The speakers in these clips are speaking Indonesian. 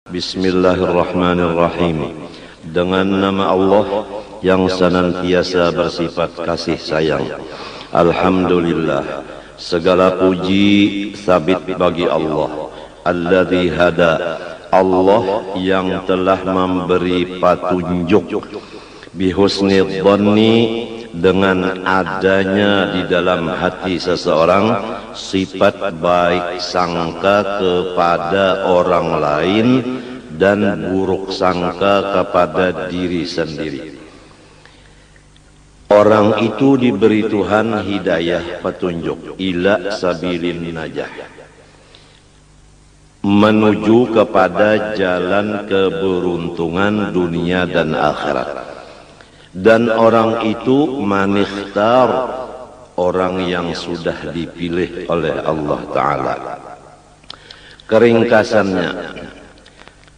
Bismillahirrahmanirrahim. Dengan nama Allah yang senantiasa bersifat kasih sayang. Alhamdulillah, segala puji sabit bagi Allah. Alladzi hada, Allah yang telah memberi petunjuk. Bihusni dhanni, dengan adanya di dalam hati seseorang sifat baik sangka kepada orang lain dan buruk sangka kepada diri sendiri. Orang itu diberi Tuhan hidayah, petunjuk ila sabilin najah, menuju kepada jalan keberuntungan dunia dan akhirat. Dan orang itu manikhtar, orang yang sudah dipilih oleh Allah Ta'ala. Keringkasannya,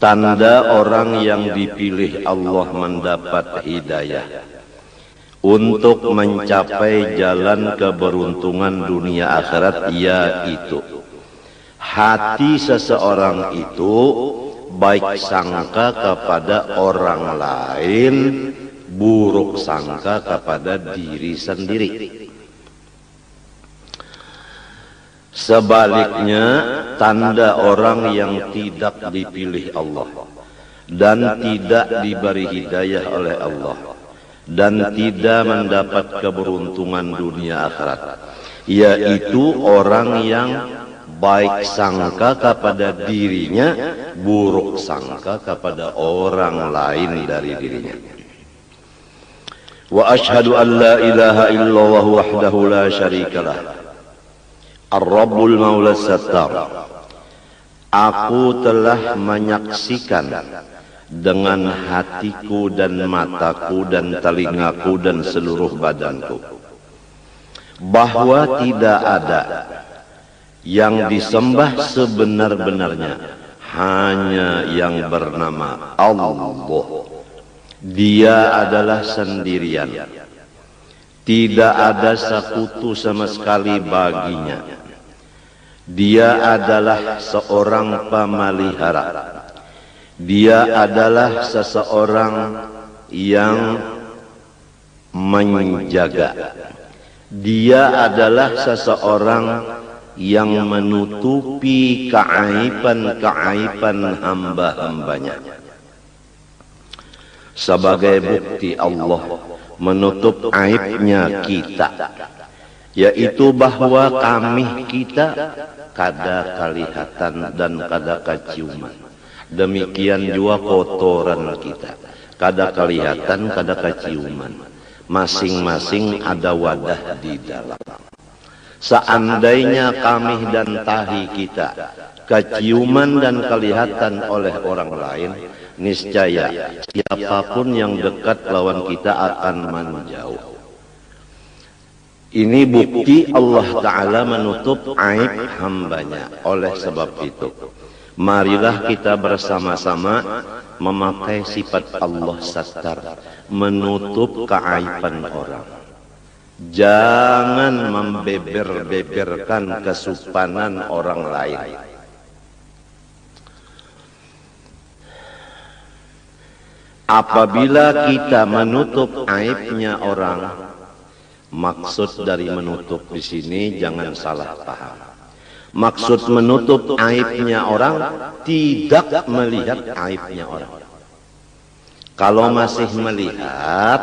tanda orang yang dipilih Allah mendapat hidayah untuk mencapai jalan keberuntungan dunia akhirat, yaitu hati seseorang itu baik sangka kepada orang lain, buruk sangka kepada diri sendiri. Sebaliknya, tanda orang yang tidak dipilih Allah dan tidak diberi hidayah oleh Allah dan tidak mendapat keberuntungan dunia akhirat, yaitu orang yang baik sangka kepada dirinya, buruk sangka kepada orang lain dari dirinya. Wa ashhadu an la ilaha illallah wahdahu la syarikalah, ar-rabbul maula sattar. Aku telah menyaksikan dengan hatiku dan mataku dan telingaku dan seluruh badanku bahwa tidak ada yang disembah sebenar-benarnya hanya yang bernama Allah. Dia adalah sendirian, tidak ada sekutu sama sekali baginya. Dia adalah seorang pemelihara. Dia adalah seseorang yang menjaga. Dia adalah seseorang yang menutupi keaiban-keaiban hamba-hambanya. Sebagai bukti Allah menutup aibnya kita, yaitu bahwa kami kita kada kelihatan dan kada keciuman. Demikian juga kotoran kita, kada kelihatan, kada keciuman. Masing-masing ada wadah di dalam. Seandainya kami dan tahi kita keciuman dan kelihatan oleh orang lain, niscaya siapapun yang dekat lawan kita akan menjauh. Ini bukti Allah Ta'ala menutup aib hambanya. Oleh sebab itu, marilah kita bersama-sama memakai sifat Allah Sattar, menutup keaiban orang. Jangan membeber-beberkan kesupanan orang lain. Apabila kita menutup aibnya orang, maksud dari menutup di sini jangan salah paham. Maksud menutup aibnya orang tidak melihat aibnya orang. Kalau masih melihat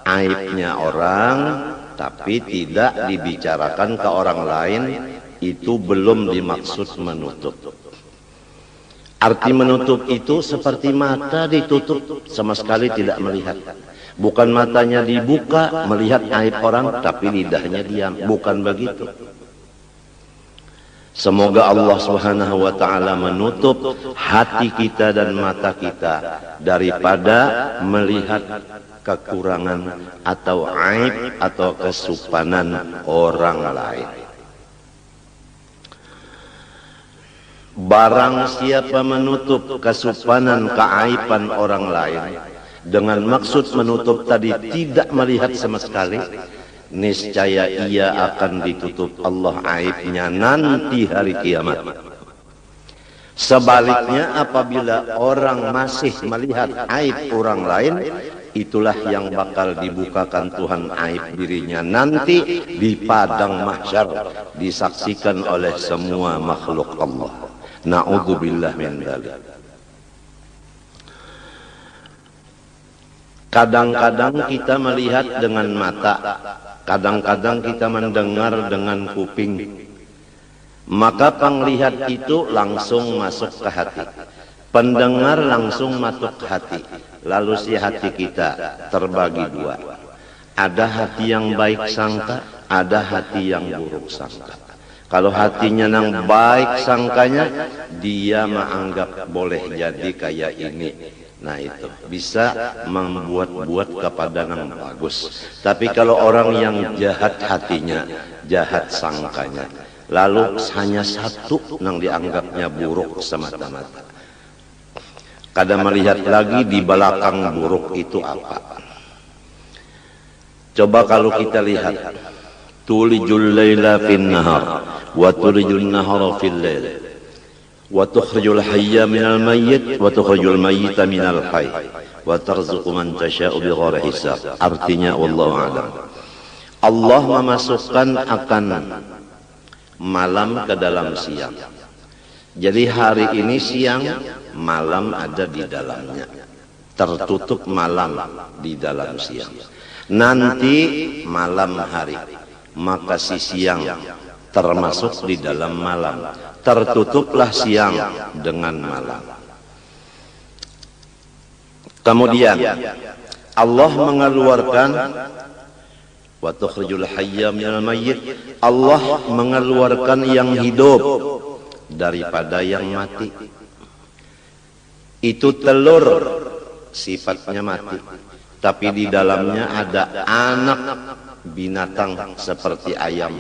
aibnya orang tapi tidak dibicarakan ke orang lain, itu belum dimaksud menutup. Arti menutup itu seperti mata ditutup, sama sekali tidak melihat. Bukan matanya dibuka melihat aib orang tapi lidahnya diam, bukan begitu. Semoga Allah Subhanahu wa Ta'ala menutup hati kita dan mata kita daripada melihat kekurangan atau aib atau kesupanan orang lain. Barang siapa menutup kesupanan keaiban orang lain dengan maksud menutup tadi tidak melihat sama sekali, niscaya ia akan ditutup Allah aibnya nanti hari kiamat. Sebaliknya apabila orang masih melihat aib orang lain, itulah yang bakal dibukakan Tuhan aib dirinya nanti di padang mahsyar, disaksikan oleh semua makhluk Allah. Na'udzubillah min dzalik. Kadang-kadang kita melihat dengan mata, kadang-kadang kita mendengar dengan kuping. Maka penglihat itu langsung masuk ke hati, pendengar langsung masuk ke hati. Lalu si hati kita terbagi dua. Ada hati yang baik sangka, ada hati yang buruk sangka. Kalau hatinya yang baik sangkanya, dia menganggap boleh jadi kayak ini. Nah itu bisa membuat-buat kepada yang bagus. Tapi kalau orang yang jahat hatinya, jahat sangkanya, lalu hanya satu yang dianggapnya buruk semata-mata. Kadang melihat lagi di belakang buruk itu apa. Coba kalau kita lihat, tulijul laila fin nahar wa tulijul nahara fil lail wa tukhrijul hayya minal mayyit wa tukhrijul mayyita minal hayy wa tarzuqu man tasha'u bighairi hisab. Artinya wallahu a'lam. Allah memasukkan akan malam ke dalam siang. Jadi hari ini siang, malam ada di dalamnya. Tertutup malam di dalam siang. Nanti malam hari, maka si siang termasuk di dalam malam. Tertutuplah siang dengan malam. Kemudian Allah mengeluarkan wa tukhrijul hayya minal mayyit. Allah mengeluarkan yang hidup daripada yang mati. Itu telur sifatnya mati, tapi di dalamnya ada anak binatang seperti ayam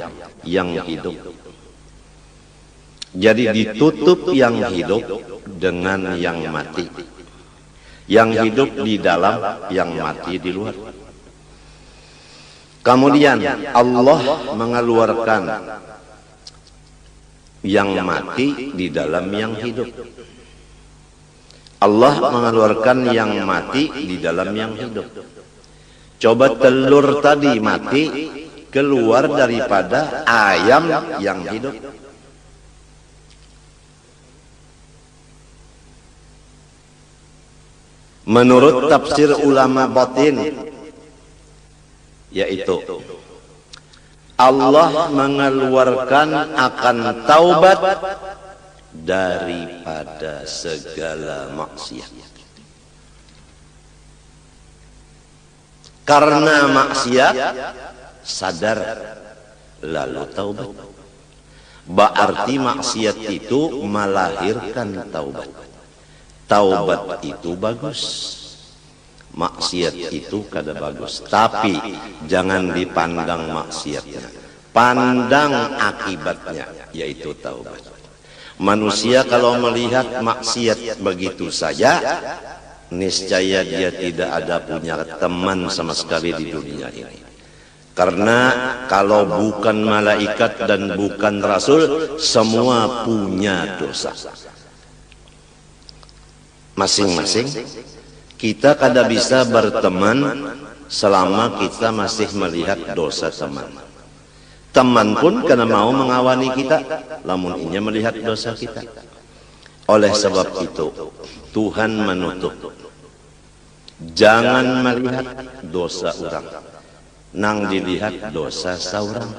yang hidup. Jadi ditutup yang hidup dengan yang mati. Yang hidup di dalam, yang mati di luar. Kemudian Allah mengeluarkan yang mati di dalam yang hidup. Allah mengeluarkan yang mati di dalam yang hidup. Coba telur tadi mati keluar daripada ayam yang hidup. Menurut tafsir ulama batin, yaitu Allah mengeluarkan akan taubat daripada segala maksiat. Karena maksiat sadar lalu taubat. Berarti maksiat itu melahirkan taubat. Taubat itu bagus, maksiat itu kada bagus. Tapi jangan dipandang maksiatnya, pandang akibatnya, yaitu taubat. Manusia kalau melihat maksiat begitu saja, niscaya dia tidak ada punya teman sama sekali di dunia ini. Karena kalau bukan malaikat dan bukan rasul, semua punya dosa. Masing-masing kita kada bisa berteman selama kita masih melihat dosa teman. Teman pun kada mau mengawani kita lamun inya melihat dosa kita. Oleh sebab itu Tuhan menutup. Jangan melihat dosa orang, nang dilihat dosa saurang.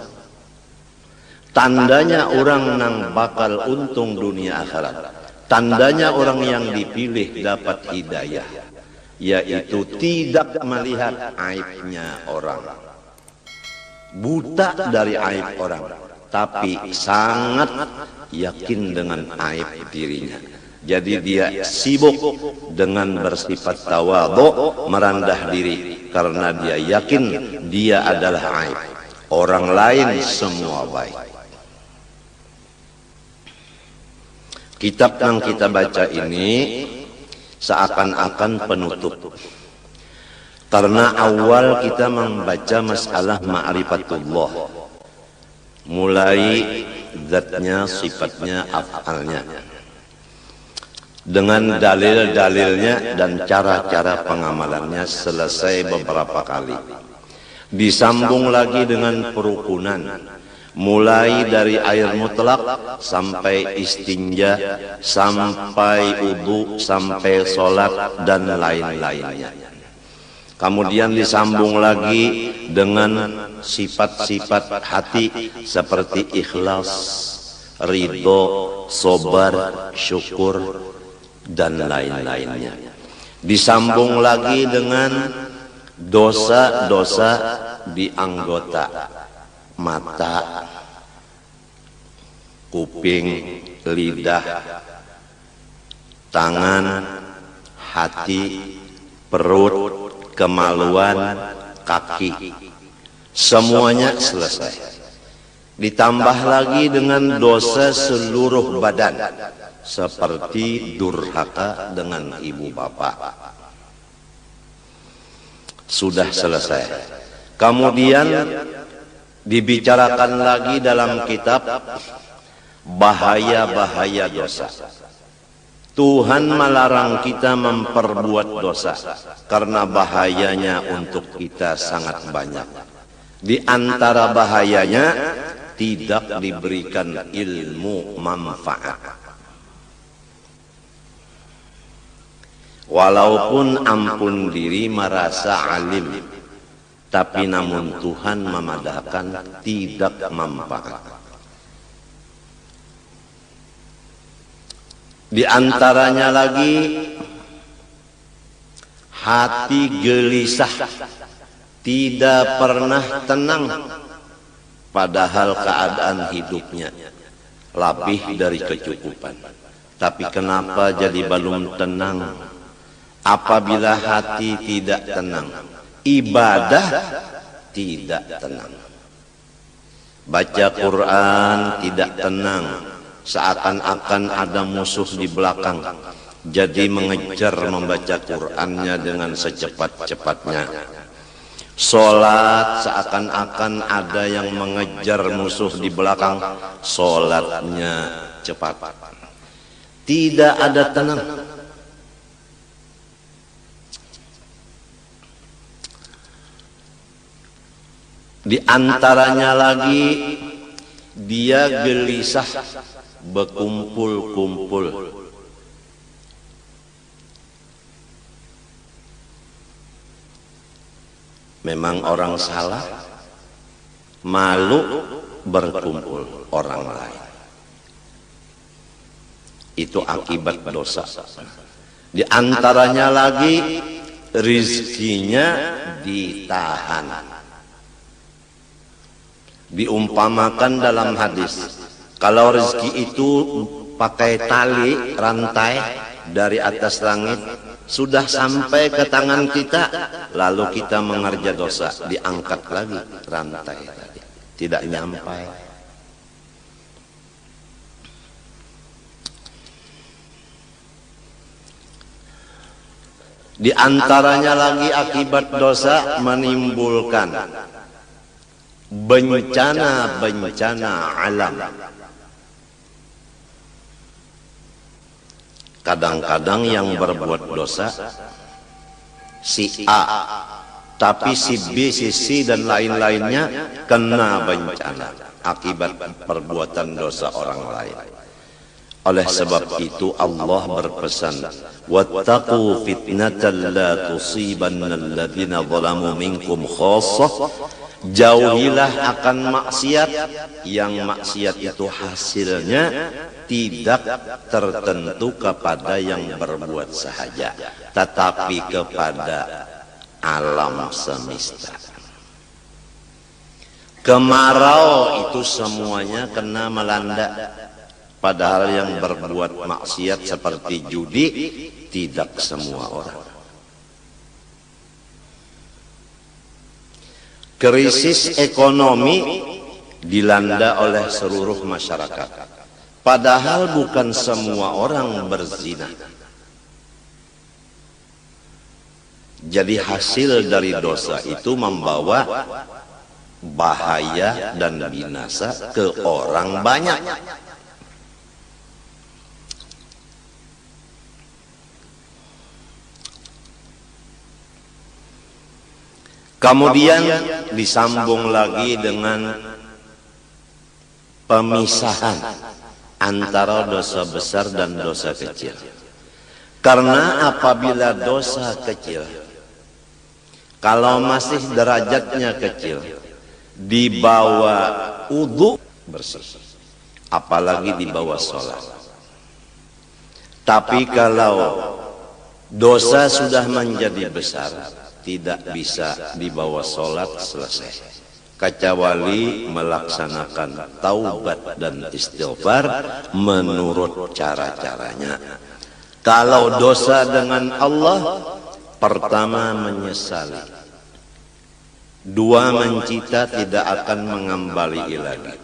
Tandanya orang nang bakal untung dunia akhirat, tandanya orang yang dipilih dapat hidayah, yaitu tidak melihat aibnya orang, buta dari aib orang, tapi sangat yakin dengan aib dirinya. Jadi dia sibuk dengan bersifat tawadhu, merendah diri, karena dia yakin dia adalah aib, orang lain semua baik. Kitab yang kita baca ini seakan-akan penutup. Karena awal kita membaca masalah ma'rifatullah, mulai zatnya, sifatnya, af'alnya. dengan dalil-dalilnya dan cara-cara pengamalannya selesai beberapa kali. Disambung lagi dengan perukunan, mulai dari air mutlak sampai istinja, sampai wudu, sampai sholat dan lain-lainnya. Kemudian disambung lagi dengan sifat-sifat hati seperti ikhlas, ridho, sabar, syukur dan lain-lainnya. Disambung lagi dengan dosa-dosa di anggota mata, kuping, lidah, tangan, hati, perut, kemaluan, kaki. Semuanya selesai. Ditambah lagi dengan dosa seluruh badan, seperti durhaka dengan ibu bapak. Sudah selesai. Kemudian dibicarakan lagi dalam kitab bahaya-bahaya dosa. Tuhan melarang kita memperbuat dosa karena bahayanya untuk kita sangat banyak. Di antara bahayanya tidak diberikan ilmu manfaat. Walaupun ampun diri merasa alim, tapi namun Tuhan memadahkan tidak manfaat. Di antaranya lagi hati gelisah, tidak pernah tenang, padahal keadaan hidupnya lebih dari kecukupan. Tapi kenapa jadi belum tenang? Apabila hati tidak tenang, ibadah tidak tenang. Baca Quran tidak tenang, seakan-akan ada musuh di belakang, jadi mengejar membaca Qurannya dengan secepat-cepatnya. Sholat seakan-akan ada yang mengejar musuh di belakang, sholatnya cepat. Tidak ada tenang. Di antaranya lagi dia gelisah, berkumpul-kumpul. Memang orang salah, malu berkumpul orang lain. Itu akibat dosa. Di antaranya lagi rizkinya ditahan. Diumpamakan dalam hadis, kalau rezeki itu pakai tali rantai dari atas langit, sudah sampai ke tangan kita, lalu kita mengerja dosa, diangkat lagi rantai tadi, tidak nyampai. Di antaranya lagi akibat dosa menimbulkan bencana-bencana alam. Kadang-kadang yang berbuat dosa si A, tapi si B, si C dan lain-lainnya kena bencana akibat perbuatan dosa orang lain. Oleh sebab itu Allah berpesan, wattaqu fitnatan la tusibanna alladhina zalamu minkum khassah. Jauhilah akan maksiat, yang maksiat itu hasilnya tidak tertentu kepada yang berbuat sahaja, tetapi kepada alam semesta. Kemarau itu semuanya kena melanda, padahal yang berbuat maksiat seperti judi tidak semua orang. Krisis ekonomi dilanda oleh seluruh masyarakat, padahal bukan semua orang berzina. Jadi hasil dari dosa itu membawa bahaya dan binasa ke orang banyak. Kemudian disambung lagi dengan pemisahan antara dosa besar dan dosa kecil. Karena apabila dosa kecil, kalau masih derajatnya kecil, di bawah wudu bersih, apalagi di bawah sholat. Tapi kalau dosa sudah menjadi besar, tidak bisa di bawah sholat selesai, kecuali melaksanakan taubat dan istighfar menurut cara-caranya. Kalau dosa dengan Allah, pertama menyesali, dua mencita tidak akan mengembali lagi,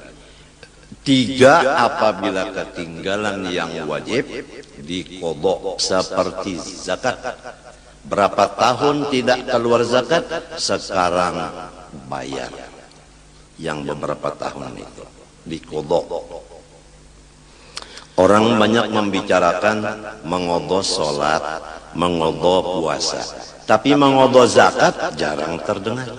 tiga apabila ketinggalan yang wajib diqodho seperti zakat. Berapa tahun tidak keluar zakat, sekarang bayar yang beberapa tahun itu diqodho. Orang banyak membicarakan mengodho sholat, mengodho puasa, tapi mengodho zakat jarang terdengar.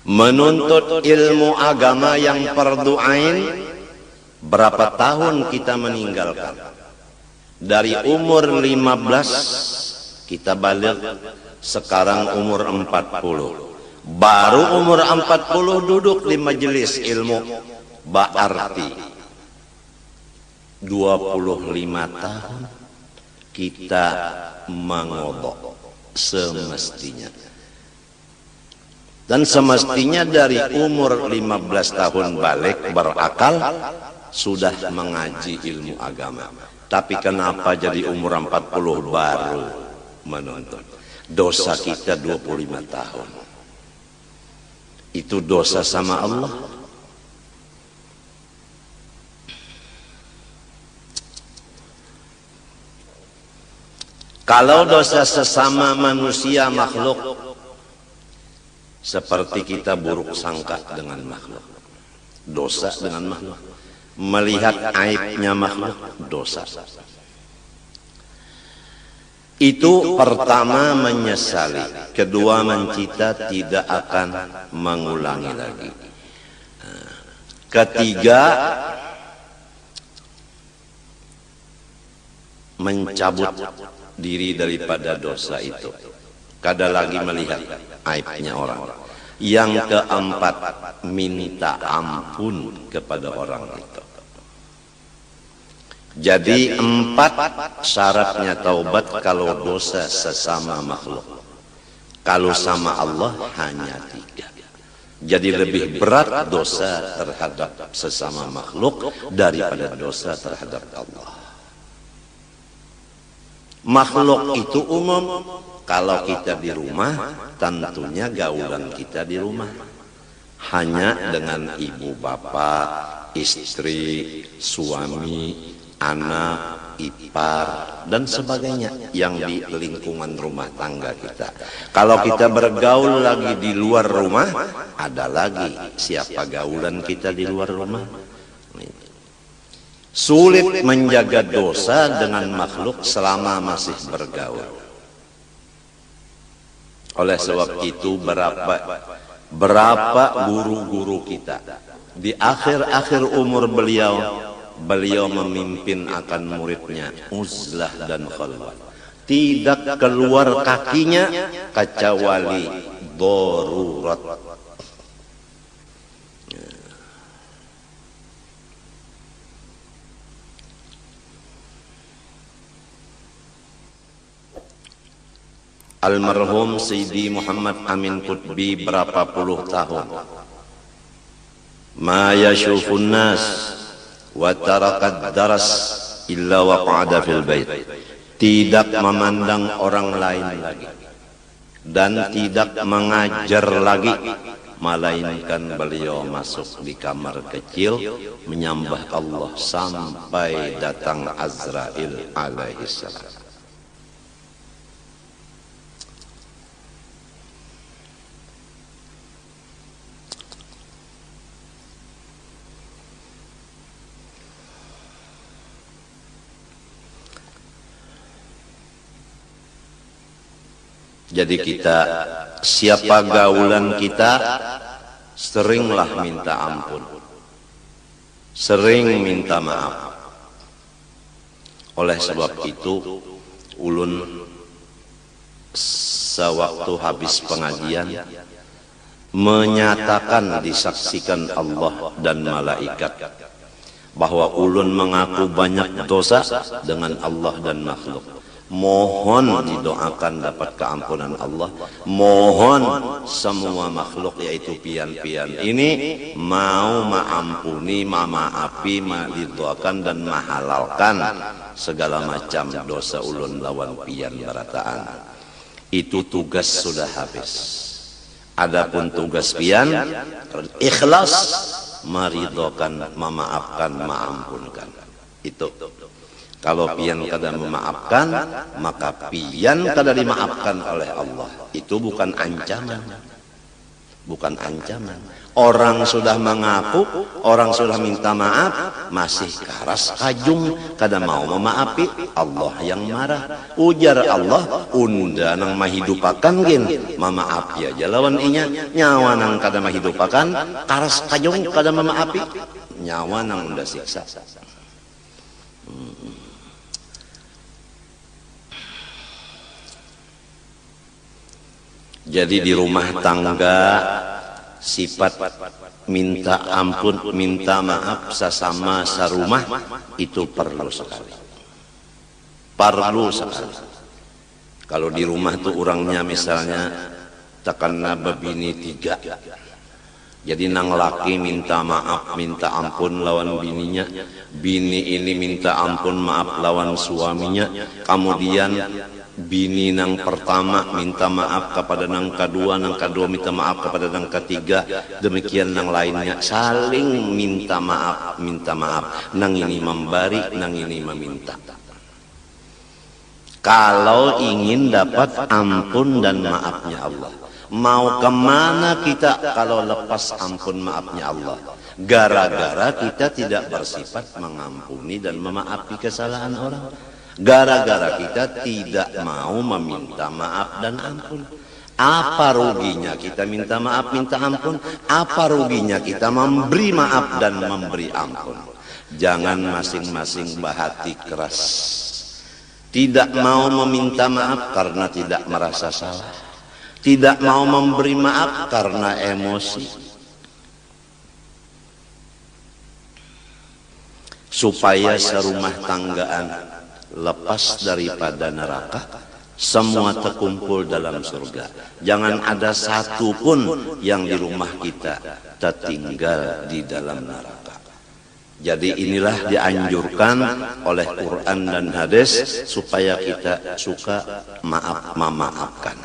Menuntut ilmu agama yang fardu ain, berapa tahun kita meninggalkan? Dari umur 15 kita balik, sekarang umur 40. Baru umur 40 duduk di majelis ilmu, berarti 25 tahun kita mengodho semestinya. Dan semestinya dari umur 15 tahun balik berakal, sudah mengaji ilmu agama. Tapi kenapa jadi umur 40 baru menuntut? Dosa kita 25 tahun. Itu dosa sama Allah. Kalau dosa sesama manusia makhluk, seperti kita buruk sangka dengan makhluk, dosa dengan makhluk. Melihat aibnya makhluk, dosa. Itu pertama menyesali, kedua mencita tidak akan mengulangi lagi, ketiga mencabut diri daripada dosa itu, kada lagi melihat aibnya orang. Yang keempat, minta ampun kepada orang itu. Jadi 4 syaratnya taubat kalau dosa sesama makhluk. Kalau sama Allah hanya 3. Jadi lebih berat dosa terhadap sesama makhluk daripada dosa terhadap Allah. Makhluk itu umum. Kalau kita di rumah, tentunya gaulan kita di rumah hanya dengan ibu bapak, istri, suami, anak, ipar, dan sebagainya yang di lingkungan rumah tangga kita. Kalau kita bergaul lagi di luar rumah, ada lagi siapa gaulan kita di luar rumah. Sulit menjaga dosa dengan makhluk selama masih bergaul. Oleh sebab itu berapa guru-guru kita di akhir-akhir umur beliau memimpin akan muridnya uzlah dan khalwat. Tidak keluar kakinya kecuali darurat. Almarhum Sayyidi Muhammad Amin Qutbi berapa puluh tahun ma yashufun nas wa tarakat daras illa waqa'ada fil bait, tidak memandang orang lain lagi dan tidak mengajar lagi, melainkan beliau masuk di kamar kecil menyembah Allah sampai datang Azrail alaihissalam. Jadi kita, siapa gaulan kita, seringlah minta ampun, sering minta maaf. Oleh sebab itu, ulun sewaktu habis pengajian menyatakan, disaksikan Allah dan malaikat bahwa ulun mengaku banyak dosa dengan Allah dan makhluk. Mohon didoakan dapat keampunan Allah. Mohon semua makhluk yaitu pian-pian ini mau maampuni, mamaapi, didoakan dan mahalalkan segala macam dosa ulun lawan pian barataan. Itu tugas sudah habis. Adapun tugas pian ikhlas, meridhokan, memaafkan, maampunkan. Itu. Kalau pian kada memaafkan, maka pian kada dimaafkan oleh Allah. Itu bukan ancaman. Bukan ancaman. Orang sudah mengaku, orang sudah minta maaf, masih karas kajung, kada mau memaapi, Allah yang marah. Ujar Allah, unda nang mahidupakan gin, mamaaf ya jalawan inya, nyawa nang kada mahidupakan, karas kajung kada memaapi, nyawa nang unda siksa. Jadi di rumah tangga, sifat minta ampun, minta maaf sesama serumah itu perlu sekali. Perlu sekali. Kalau di rumah tuh orangnya misalnya takana babini 3. Jadi nang laki minta maaf, minta ampun lawan bininya, bini ini minta ampun maaf lawan suaminya, kemudian bini nang pertama minta maaf kepada nang kedua minta maaf kepada nang ketiga, demikian nang lainnya saling minta maaf, nang ini memberi, nang ini meminta. Kalau ingin dapat ampun dan maafnya Allah, mau kemana kita kalau lepas ampun maafnya Allah? Gara-gara kita tidak bersifat mengampuni dan memaafi kesalahan orang. Gara-gara kita tidak mau meminta maaf dan ampun. Apa ruginya kita minta maaf, minta ampun? Apa ruginya kita memberi maaf dan memberi ampun? Jangan masing-masing bahati keras. Tidak mau meminta maaf karena tidak merasa salah. Tidak mau memberi maaf karena emosi. Supaya serumah tanggaan lepas daripada neraka, semua terkumpul dalam surga. Jangan ada satu pun yang di rumah kita tertinggal di dalam neraka. Jadi inilah dianjurkan oleh Quran dan hadis supaya kita suka memaafkan.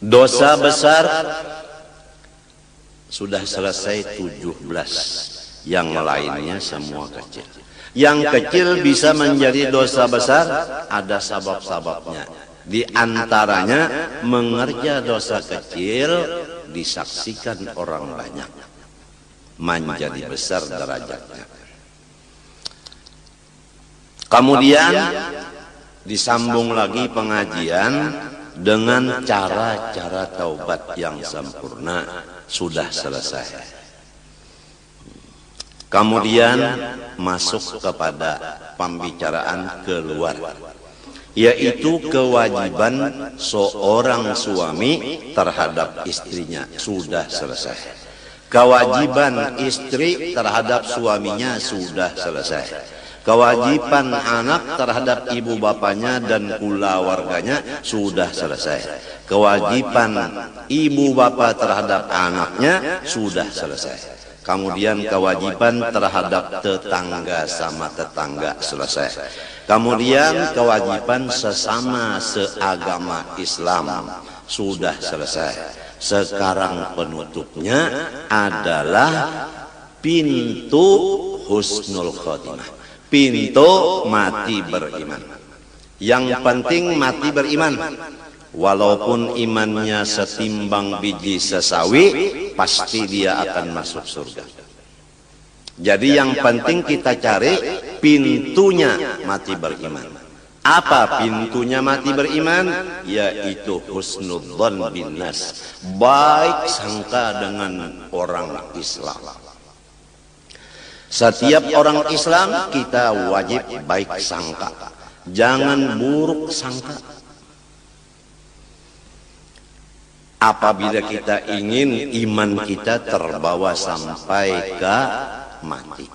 Dosa besar sudah selesai 17, yang lainnya semua kecil. Yang kecil bisa menjadi dosa besar, ada sabab-sababnya. Di antaranya mengerja dosa kecil disaksikan orang banyak, menjadi besar derajatnya. Kemudian disambung lagi pengajian dengan cara-cara taubat yang sempurna. Sudah selesai. Kemudian masuk kepada pembicaraan keluar, yaitu kewajiban seorang suami terhadap istrinya. Sudah selesai. Kewajiban istri terhadap suaminya sudah selesai. Kewajiban anak terhadap ibu bapaknya dan pula warganya sudah selesai. Kewajiban ibu bapak terhadap anaknya sudah selesai. Kemudian kewajiban terhadap tetangga sama tetangga selesai. Kemudian kewajiban sesama seagama Islam sudah selesai. Sekarang penutupnya adalah pintu husnul khotimah, pintu mati beriman. Yang penting mati beriman. Walaupun imannya setimbang biji sesawi, pasti dia akan masuk surga. Jadi yang penting kita cari pintunya mati beriman. Apa pintunya mati beriman? Yaitu husnudzon bin nas, baik sangka dengan orang Islam. Setiap orang Islam kita wajib baik sangka, jangan buruk sangka. Apabila kita ingin iman kita terbawa sampai ke mati.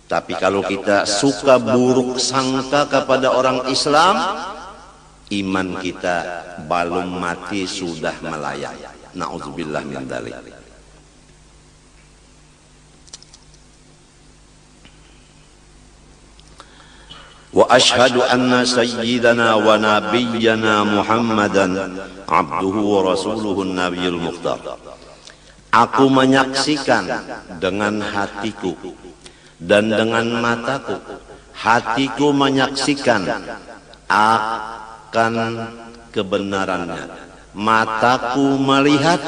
Tapi kalau kita suka buruk sangka kepada orang Islam, iman kita belum mati sudah melayang. Na'udzubillah min dzalik. Wa ashhadu anna sayyidana wa nabiyyana Muhammadan abduhu wa rasuluhu nabiyul mukhtar. Aku menyaksikan dengan hatiku dan dengan mataku, hatiku menyaksikan akan kebenarannya, mataku melihat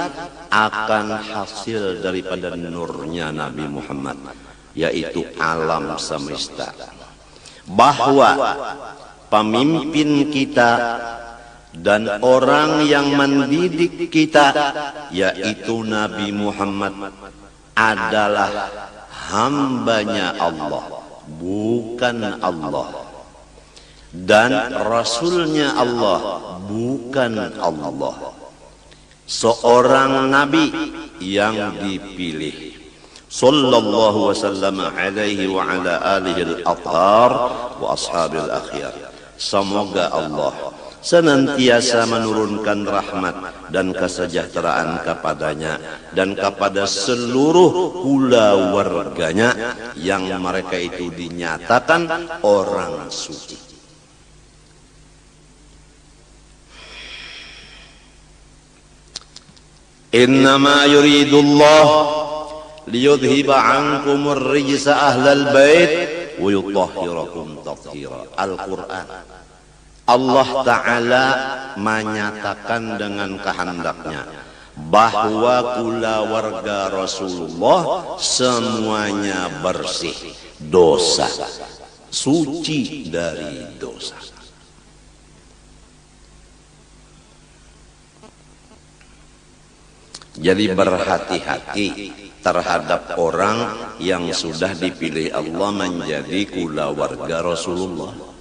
akan hasil daripada nurnya Nabi Muhammad, yaitu alam semesta, bahwa pemimpin kita dan orang yang mendidik kita, yaitu Nabi Muhammad, adalah hambanya Allah, bukan Allah, dan Rasulnya Allah, bukan Allah. Seorang Nabi yang dipilih, sallallahu wasallam alaihi wa ala alihi al-athhar wa ashabil akhyar. Semoga Allah senantiasa menurunkan rahmat dan kesejahteraan kepadanya dan kepada seluruh keluarganya yang mereka itu dinyatakan orang suci. Innama yuridullah liyudhiba ankumur rijsa ahlal bait wa yutahhirakum tathira. Al-Quran. Allah Ta'ala menyatakan dengan kehendaknya bahwa keluarga Rasulullah semuanya bersih dosa, suci dari dosa. Jadi berhati-hati terhadap orang yang sudah dipilih Allah menjadi keluarga Rasulullah.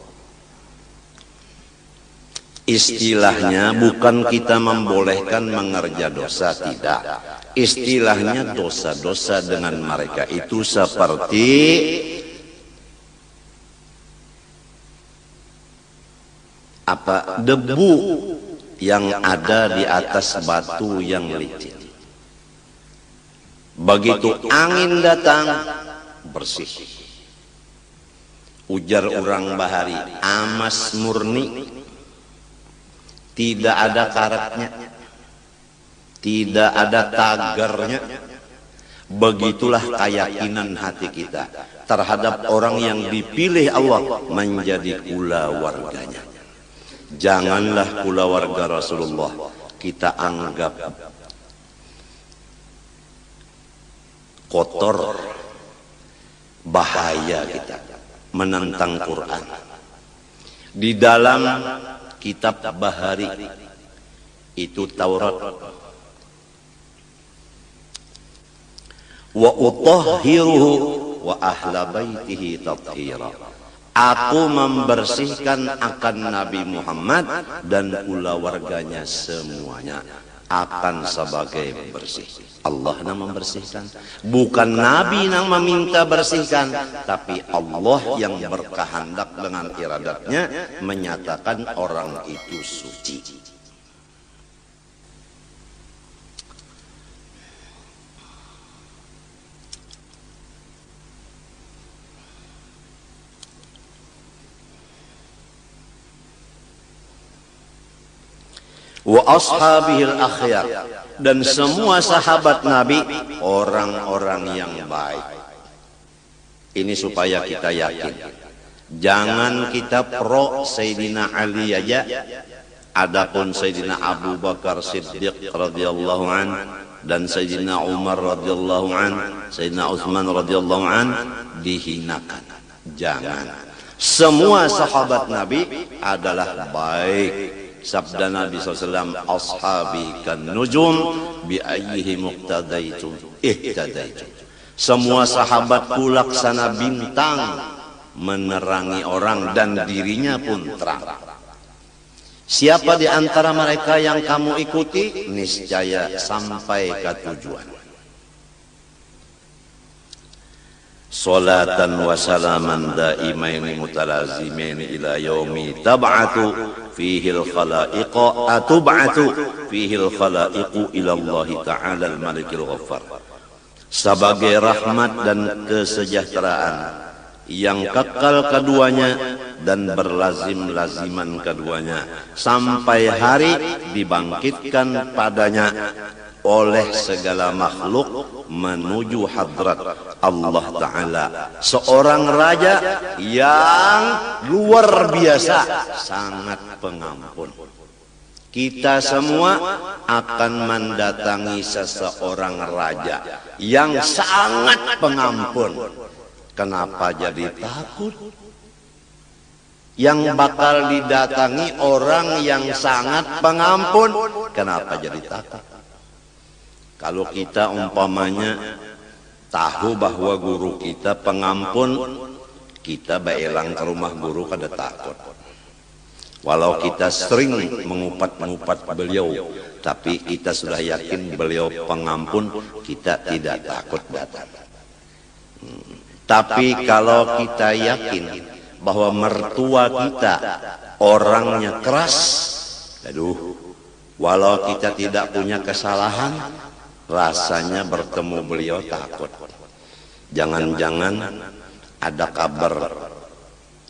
Istilahnya bukan kita membolehkan mengerja dosa, tidak. Istilahnya dosa-dosa dengan mereka itu seperti debu yang ada di atas batu yang licin. Begitu angin datang, bersih. Ujar orang Bahari, amas murni, tidak ada karatnya, tidak ada tagarnya. Begitulah keyakinan hati kita terhadap orang yang dipilih Allah menjadi keluarganya. Janganlah keluarga Rasulullah kita anggap kotor, bahaya kita menentang Quran. Di dalam kitab Bahari itu Taurat, wa utahhiruhu wa ahla baitihi tathira. Aku membersihkan akan Nabi Muhammad dan keluarganya semuanya akan sebagai bersih. Allah yang membersihkan, bukan Nabi yang meminta bersihkan, tapi Allah yang berkehendak dengan iradatnya menyatakan orang itu suci. Wa ashabihil akhyar, dan semua sahabat Nabi orang-orang yang baik. Ini supaya kita yakin, jangan kita pro Sayyidina Ali aja, adapun Sayyidina Abu Bakar Siddiq radhiyallahu an dan Sayyidina Umar radhiyallahu an, Sayyidina Utsman radhiyallahu an dihinakan. Jangan. Semua sahabat Nabi adalah baik. Sabda Nabi SAW, ashabi kan nujum bi ayyihi muqtadaitum ihtadaitum. Semua sahabatku laksana bintang, menerangi orang dan dirinya pun terang. Siapa di antara mereka yang kamu ikuti, niscaya sampai ke tujuan. Salatan wa salaman daimaini mutalazimaini ila yaumi tab'atu fihi al-khalaiqa atub'atu fihi al-khalaiqu ila Allah Ta'ala al-Malikil Ghaffar. Sebagai rahmat dan kesejahteraan yang kekal keduanya dan berlazim-laziman keduanya sampai hari dibangkitkan padanya oleh segala makhluk menuju hadrat Allah Ta'ala, seorang raja yang luar biasa, sangat pengampun. Kita semua akan mendatangi seseorang raja yang sangat pengampun. Kenapa jadi takut? Yang bakal didatangi orang yang sangat pengampun, kenapa jadi takut? Kalau kita umpamanya tahu bahwa guru kita pengampun, kita baelang ke rumah guru kada takut. Walau kita sering mengupat-ngupat beliau, tapi kita sudah yakin beliau pengampun, kita tidak takut datang. Tapi kalau kita yakin bahwa mertua kita orangnya keras, aduh, walau kita tidak punya kesalahan, rasanya bertemu beliau takut. Jangan-jangan ada kabar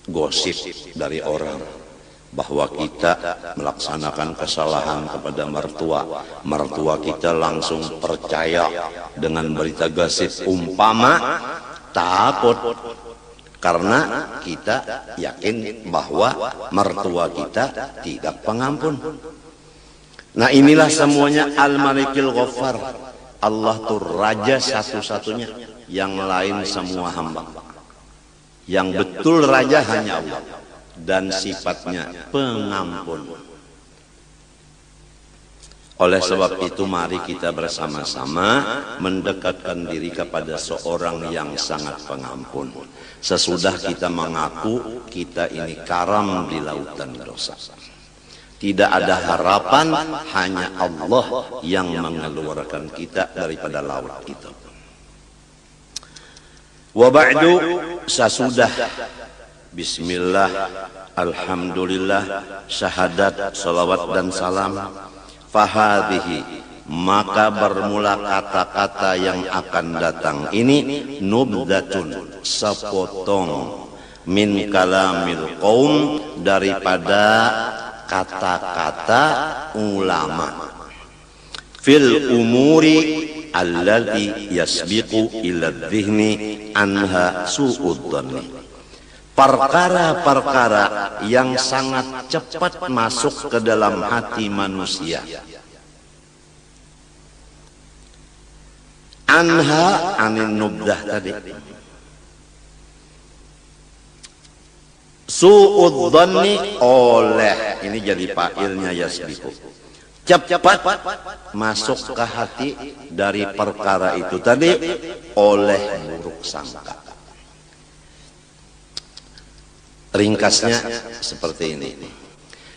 gosip dari orang bahwa kita melaksanakan kesalahan kepada mertua. Mertua kita langsung percaya dengan berita gosip, umpama takut karena kita yakin bahwa mertua kita tidak pengampun. Nah, inilah semuanya Al-Malikil Ghaffar. Allah tuh raja satu-satunya, yang lain semua hamba. Yang betul raja hanya Allah, dan sifatnya pengampun. Oleh sebab itu mari kita bersama-sama mendekatkan diri kepada seorang yang sangat pengampun. Sesudah kita mengaku kita ini karam di lautan dosa. Tidak ada harapan, hanya Allah yang mengeluarkan kita daripada laut itu. Wa ba'du, sesudah bismillah, alhamdulillah, syahadat, salawat dan salam, fahadhihi, maka bermula kata-kata yang akan datang ini nubdatun, sepotong min kalamil qaum, daripada kata-kata ulama fil umuri allati yasbiqu ila dhihni anha su'uddhanni, perkara-perkara yang sangat cepat masuk ke dalam hati manusia. Anha anin nubdah tadi, su'uddhanni oleh, ini jadi fa'ilnya yasbiqu, cepat masuk ke hati dari perkara itu tadi oleh buruk sangka. Ringkasnya seperti ini.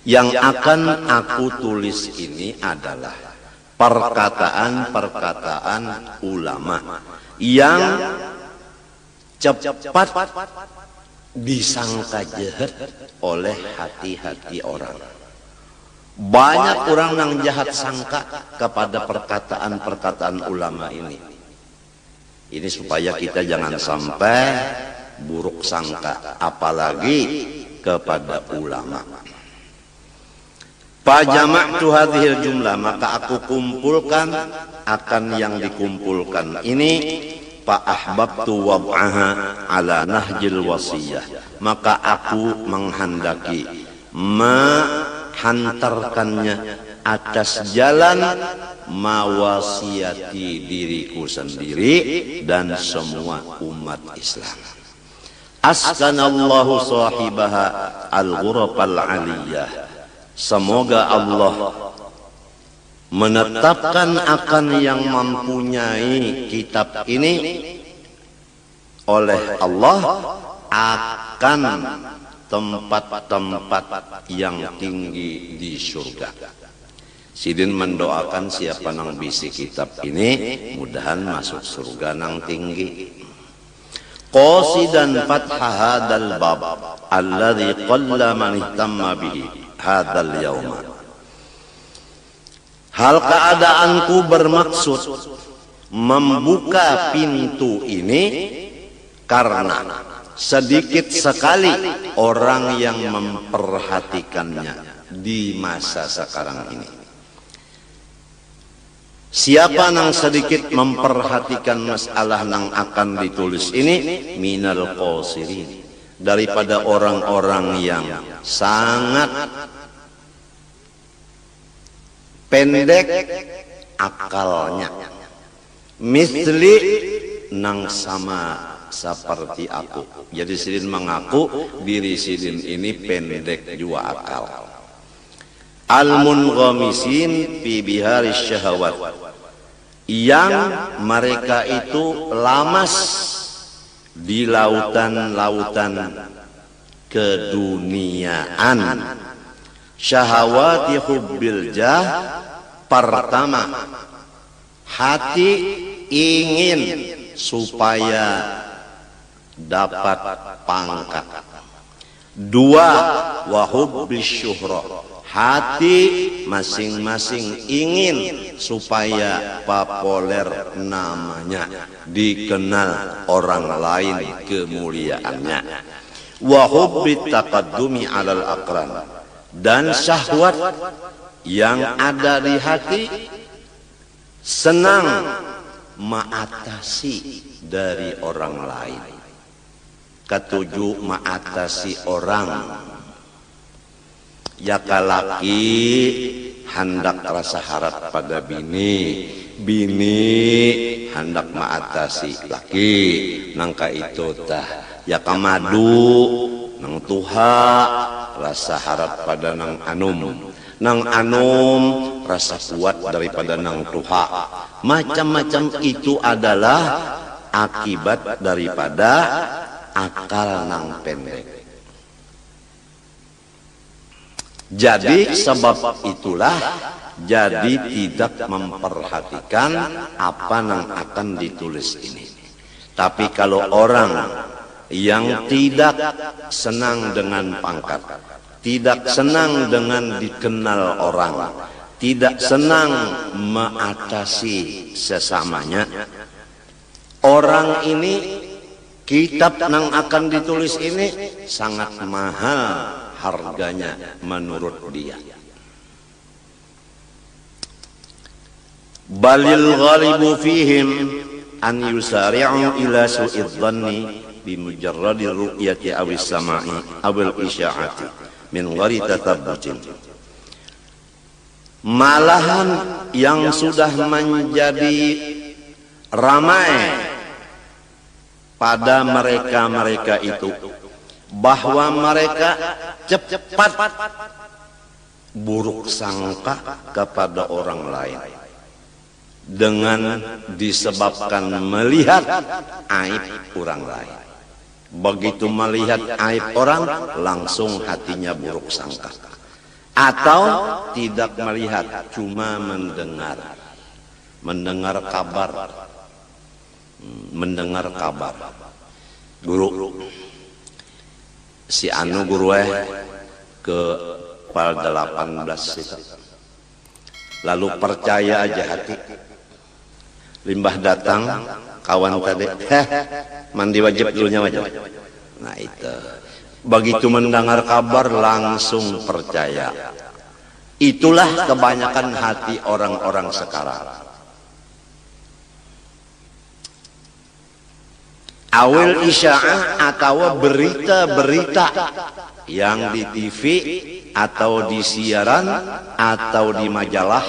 Yang akan aku tulis ini adalah perkataan-perkataan ulama yang cepat disangka jahat oleh hati-hati orang. Banyak orang yang jahat sangka kepada perkataan-perkataan ulama ini. Ini supaya kita jangan sampai buruk sangka, apalagi kepada ulama. Fajama'tu hadhil jumlah, maka aku kumpulkan akan yang dikumpulkan ini. Fa'ahbabtu wab'aha ala nahjil wasiyah, maka aku menghendaki menghantarkannya atas jalan mawasiyati diriku sendiri dan semua umat Islam. Askanallahu sahibaha al-ghurafal aliyah. Semoga Allah menetapkan akan yang mempunyai kitab ini oleh Allah akan tempat-tempat yang tinggi di surga. Sidin mendoakan siapa nang bisi kitab ini mudahan masuk surga nang tinggi. Qasidan fatha hadal bab alladhi qalla man ihtamma bihi hadal yawma. Hal keadaanku bermaksud membuka pintu ini karena sedikit sekali orang yang memperhatikannya di masa sekarang ini. Siapa nang sedikit memperhatikan masalah nang akan ditulis ini minal qasirin, daripada orang-orang yang sangat pendek akalnya, misli nang sama seperti aku. Jadi Sidin mengaku diri Sidin ini pendek juga akal. Al-munghamisin fi biharis syahawat, yang mereka itu lamas di lautan-lautan keduniaan. Syahawati hubbil jah, pertama hati ingin supaya dapat pangkat. Dua, wa hubbis syuhrah, hati masing-masing ingin supaya populer namanya, dikenal orang lain kemuliaannya. Wa hubbit taqaddumi 'alal aqran, dan syahwat yang ada di hati senang mengatasi dari orang lain. Ketujuh, mengatasi orang. Ya kalaki hendak rasa harap pada bini, bini hendak mengatasi laki, nangka itu tah ya kamadu nang tuha rasa harap pada nang anum rasa kuat daripada nang tuha. Macam-macam itu adalah akibat daripada akal nang pendek. Jadi sebab itulah jadi tidak memperhatikan apa yang akan ditulis ini. Tapi kalau orang yang tidak senang dengan pangkat, tidak senang dengan dikenal orang, tidak senang mengatasi sesamanya, orang ini kitab yang akan ditulis ini sangat mahal harganya menurut dia. Balil ghalibu fihim an yusari'u ila su'id dhanni bi mujarradi ru'yati awis sama'i awil isya'ati min ghairi tatabbutin. Malahan yang sudah menjadi ramai pada mereka-mereka itu bahwa mereka cepat buruk sangka kepada orang lain dengan disebabkan melihat aib orang lain. Begitu melihat aib orang langsung hatinya buruk sangka, atau tidak melihat cuma mendengar kabar guru si anu guru ke pal 18 itu. Lalu percaya aja hati. Limbah datang kawan tadi, mandi wajib dulunya wajib. Nah itu. Begitu mendengar kabar langsung percaya. Itulah kebanyakan hati orang-orang sekarang. Awil isya'ah atau berita-berita yang di TV atau di siaran atau di majalah,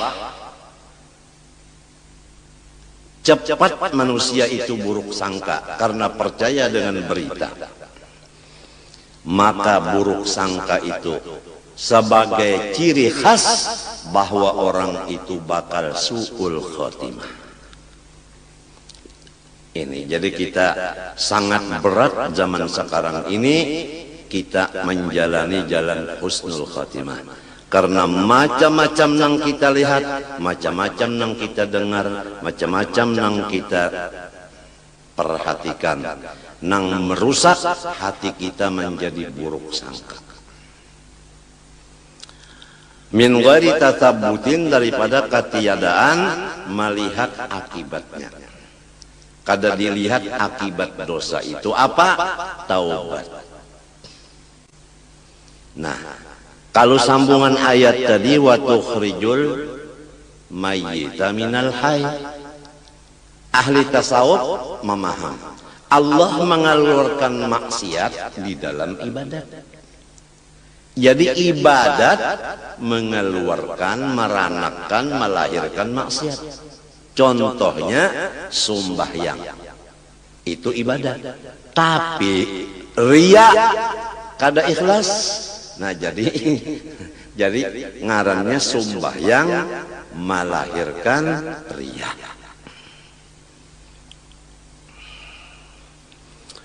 cepat manusia itu buruk sangka karena percaya dengan berita. maka buruk sangka itu sebagai ciri khas bahwa orang itu bakal su'ul khotimah. Ini jadi kita sangat berat zaman sekarang ini kita menjalani jalan husnul khotimah, karena macam-macam yang kita lihat, macam-macam yang kita dengar, macam-macam yang kita perhatikan, yang merusak hati kita menjadi buruk sangka. Min ghairi tatabbutin, daripada ketiadaan melihat akibatnya. Kada dilihat akibat dosa itu apa? Taubat. Nah, kalau sambungan ayat tadi, wa tukhrijul mayyita minal hayy, ahli tasawuf memaham Allah mengeluarkan maksiat di dalam ibadat. Jadi ibadat mengeluarkan, meranakan, melahirkan maksiat. Contohnya sembahyang, itu ibadat. Tapi riya kada ikhlas. Nah jadi ngarannya sembahyang melahirkan riya.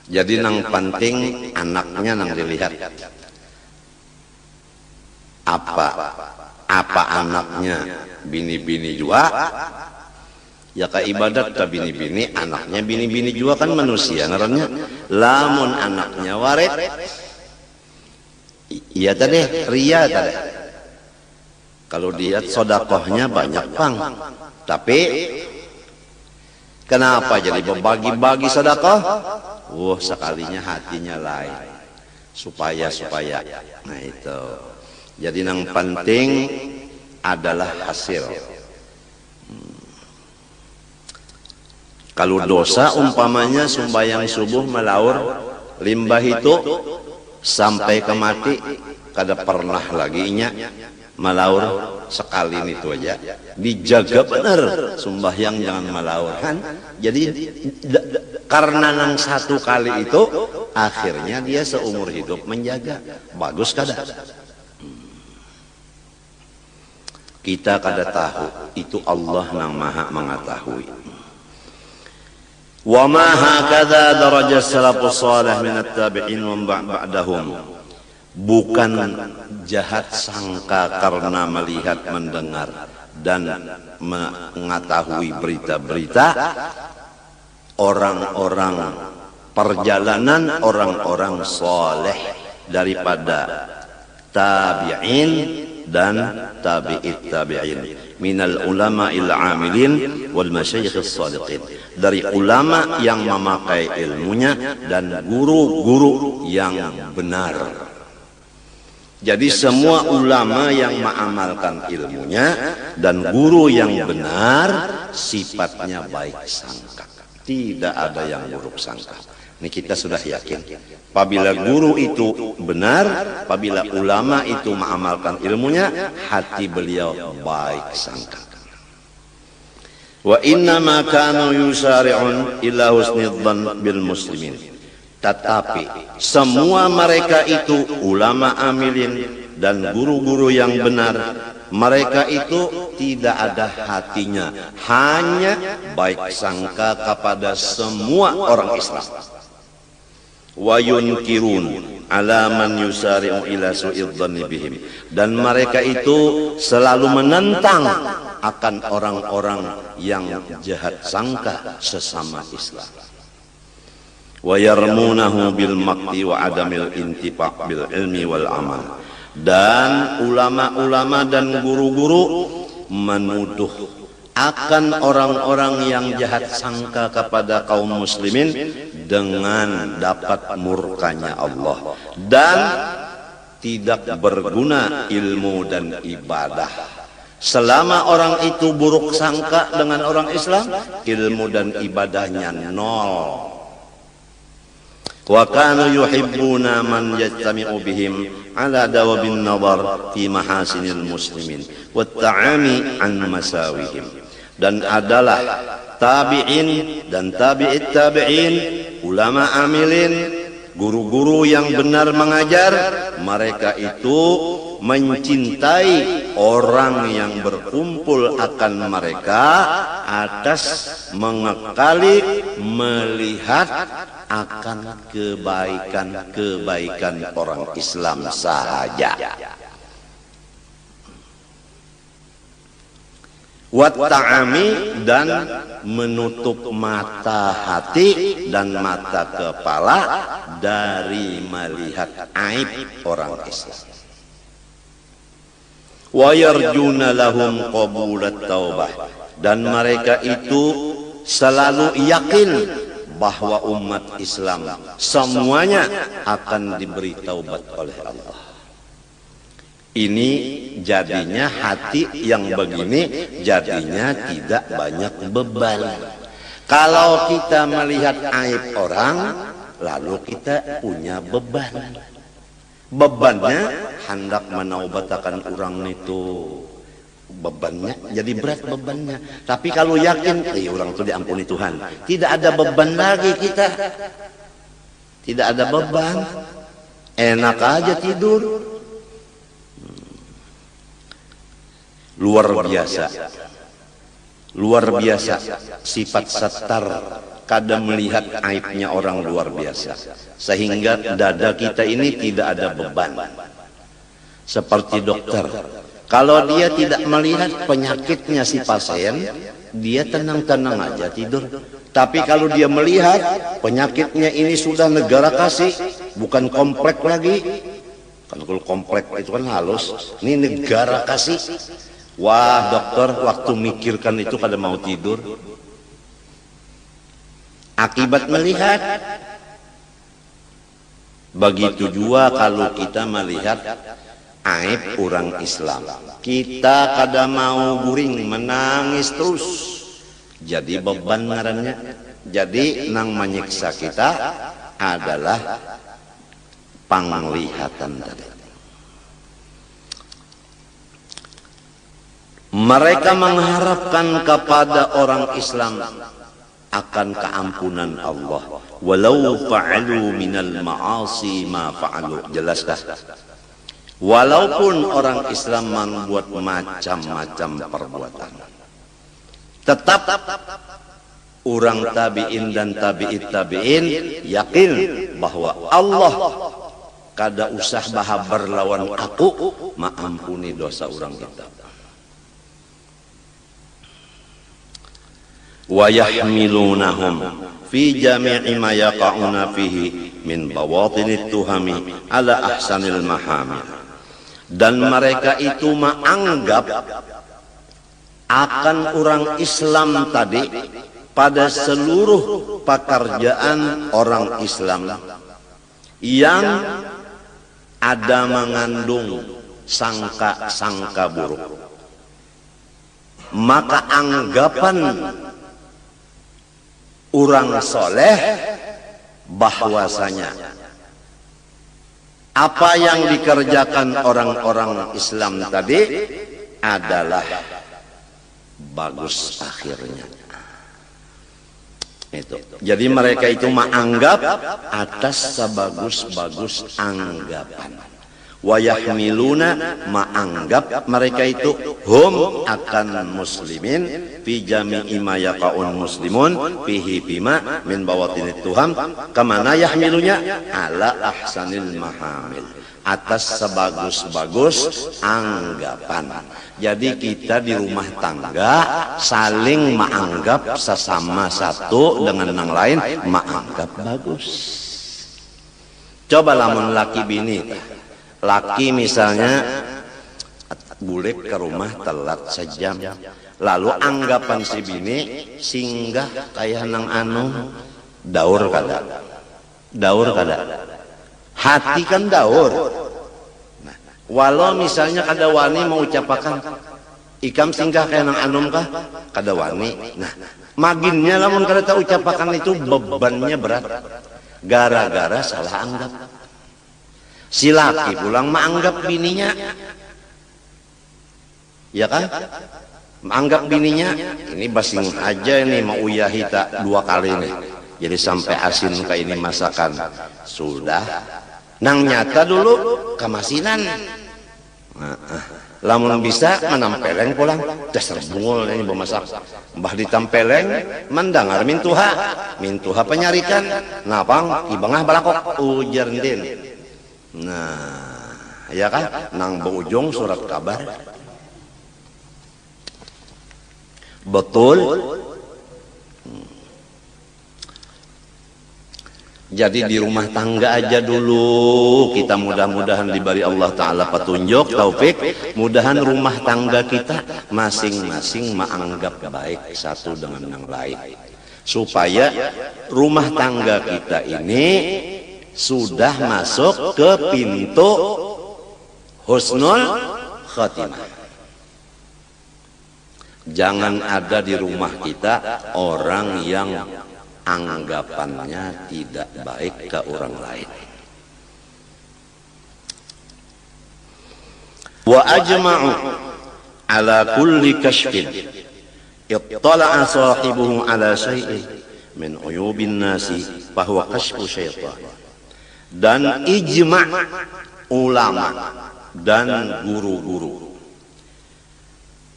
Jadi nang penting anaknya nang dilihat. Apa anaknya bini-bini juga, ya ka ibadat ka bini-bini, anaknya bini-bini juga kan manusia ngarannya. Lamun anaknya waret, iya tadi ria tadi. Kalau dia sodakohnya banyak pang, tapi kenapa jadi berbagi-bagi sodakoh? Wah, sekalinya hatinya lain, supaya. Nah itu. Jadi yang penting adalah hasil. Kalau dosa umpamanya sembahyang subuh melaur limbah itu sampai ke mati, kada pernah lagi nya melaur sekali itu aja. Dijaga benar sembahyang jangan melaur kan. Jadi karena nang satu kali itu akhirnya dia seumur hidup menjaga. Bagus kada? Kita kada tahu, itu Allah yang maha mengetahui. Wa ma hakadha darajat salafus salih min at-tabi'in wa ba'dahum. Bukan jahat sangka karena melihat, mendengar dan mengetahui berita-berita orang-orang perjalanan orang-orang saleh daripada tabi'in dan tabi'it tabi'in minal ulama'il amilin wal masyayikhis sadiqin, dari ulama yang memakai ilmunya dan guru-guru yang benar. Jadi semua ulama yang mengamalkan ilmunya dan guru yang benar sifatnya baik sangka, tidak ada yang buruk sangka. Ini kita sudah yakin. Apabila guru itu benar, apabila ulama itu mengamalkan ilmunya, hati beliau baik sangka. Wa inna ma kanu yusari'un ila husnidzan bil muslimin. Tetapi semua mereka itu ulama amilin dan guru-guru yang benar, mereka itu tidak ada hatinya, hanya baik sangka kepada semua orang Islam. Wa yunkirun ala man yusari'u ila su'idzanni bihim, dan mereka itu selalu menentang akan orang-orang yang jahat sangka sesama Islam. Wa yarmunahu bil maqti wa adamil intifa' bil ilmi wal amal, dan ulama-ulama dan guru-guru menuduh akan orang-orang yang jahat sangka kepada kaum muslimin dengan dapat murkanya Allah dan tidak berguna ilmu dan ibadah. Selama orang itu buruk sangka dengan orang Islam, ilmu dan ibadahnya nol. Wa kanu yuhibbuna man yajtami'u bihim ala dawabin nazar fi mahasinil muslimin wa ta'ami an masawihim. Dan adalah tabi'in dan tabi'it tabi'in, ulama amilin, Guru-guru yang benar mengajar, mereka itu mencintai orang yang berkumpul akan mereka atas mengekali melihat akan kebaikan-kebaikan orang Islam saja. Wata'ami, dan menutup mata hati dan mata kepala dari melihat aib orang Islam. Wa yarjuna lahum qabulat taubah, dan mereka itu selalu yakin bahwa umat Islam semuanya akan diberi taubat oleh Allah. Ini jadinya hati yang begini jadinya tidak banyak beban. Kalau kita melihat aib orang, lalu kita punya beban. Bebannya hendak menaubatakan orang itu. Bebannya jadi berat bebannya. Tapi kalau yakin, orang itu diampuni Tuhan, tidak ada beban lagi kita. Tidak ada beban. Enak aja tidur. Luar biasa sifat satar kadang melihat aibnya orang luar biasa, sehingga dada kita ini tidak ada beban. Seperti dokter, kalau dia tidak melihat penyakitnya si pasien, dia tenang-tenang aja tidur. Tapi kalau dia melihat penyakitnya ini sudah negara kasih, bukan komplek lagi. Kan kalau komplek itu kan halus, ini negara kasih. Wah, dokter waktu mikirkan itu kada mau tidur. Akibat melihat. Begitu juga kalau kita melihat aib orang Islam. Kita kada mau guring, menangis terus. Jadi beban ngarannya. Jadi nang menyiksa kita adalah penglihatan tadi. Mereka mengharapkan kepada orang Islam akan keampunan Allah, walau fa'alu minal ma'asi ma fa'alu. Jelas dah. Walaupun orang Islam membuat macam-macam perbuatan, tetap orang tabi'in dan tabi'in yakin bahwa Allah kada usah bahas berlawan aku, maampuni dosa orang kita. Wa yahmilunahum fi jami'i ma yaqa'una fihi min bawatinit tuhami ala ahsanil mahamil. Dan mereka itu menganggap akan orang Islam tadi pada seluruh pekerjaan orang Islam yang ada mengandung sangka-sangka buruk, maka anggapan orang soleh bahwasanya apa yang dikerjakan orang-orang Islam tadi adalah bagus akhirnya. Itu. Jadi mereka itu menganggap atas sebagus-bagus anggapan. Wa yahmiluna, menganggap mereka itu hum akan muslimin fi jami'i ma yaqa'un muslimun fihi bima min bawatinit tuham kamana yahmilunya ala ahsanil mahamil, atas sebagus-bagus anggapan. Jadi kita di rumah tangga saling menganggap sesama satu dengan yang lain menganggap bagus. Coba lamun laki bini, laki misalnya bulik ke rumah telat sejam, lalu anggapan si bini singgah kayak nang anu daur kada, hati kan daur. Nah, walau misalnya kada wani mau ucapakan ikam singgah kayak nang anum kah, kada wani. Nah, maginnya lamun kada tahu ucapakan itu bebannya berat, gara-gara salah anggap. Si laki pulang menganggap bininya, ya kan? Menganggap bininya ini basing aja ini mau uyahi tak 2 kali nih. Jadi sampai asin kayak ini masakan sudah. Nang nyata dulu kamasinan. Lamun bisa menampeleng pulang. Dasar bungul ini bemasak. Mbah ditampeleng mendengar mintuha penyarikan. Napang ibangah balakok ujar din. Nah, ya kan? Nang beujung surat kabar. Betul. Jadi di rumah tangga aja dulu kita mudah-mudahan diberi Allah Ta'ala petunjuk, taufik. Mudahan rumah tangga kita masing-masing menganggap baik satu dengan yang lain. Supaya rumah tangga kita ini sudah masuk ke pintu husnul khatimah. Jangan ada di rumah kita orang yang anggapannya tidak baik ke orang lain. Wa ajma'u ala kulli kashfin ittala'a sahibuhu ala syai'in min uyubin nasi fahuwa kashfu syaitan. Dan ijma' ulama dan guru-guru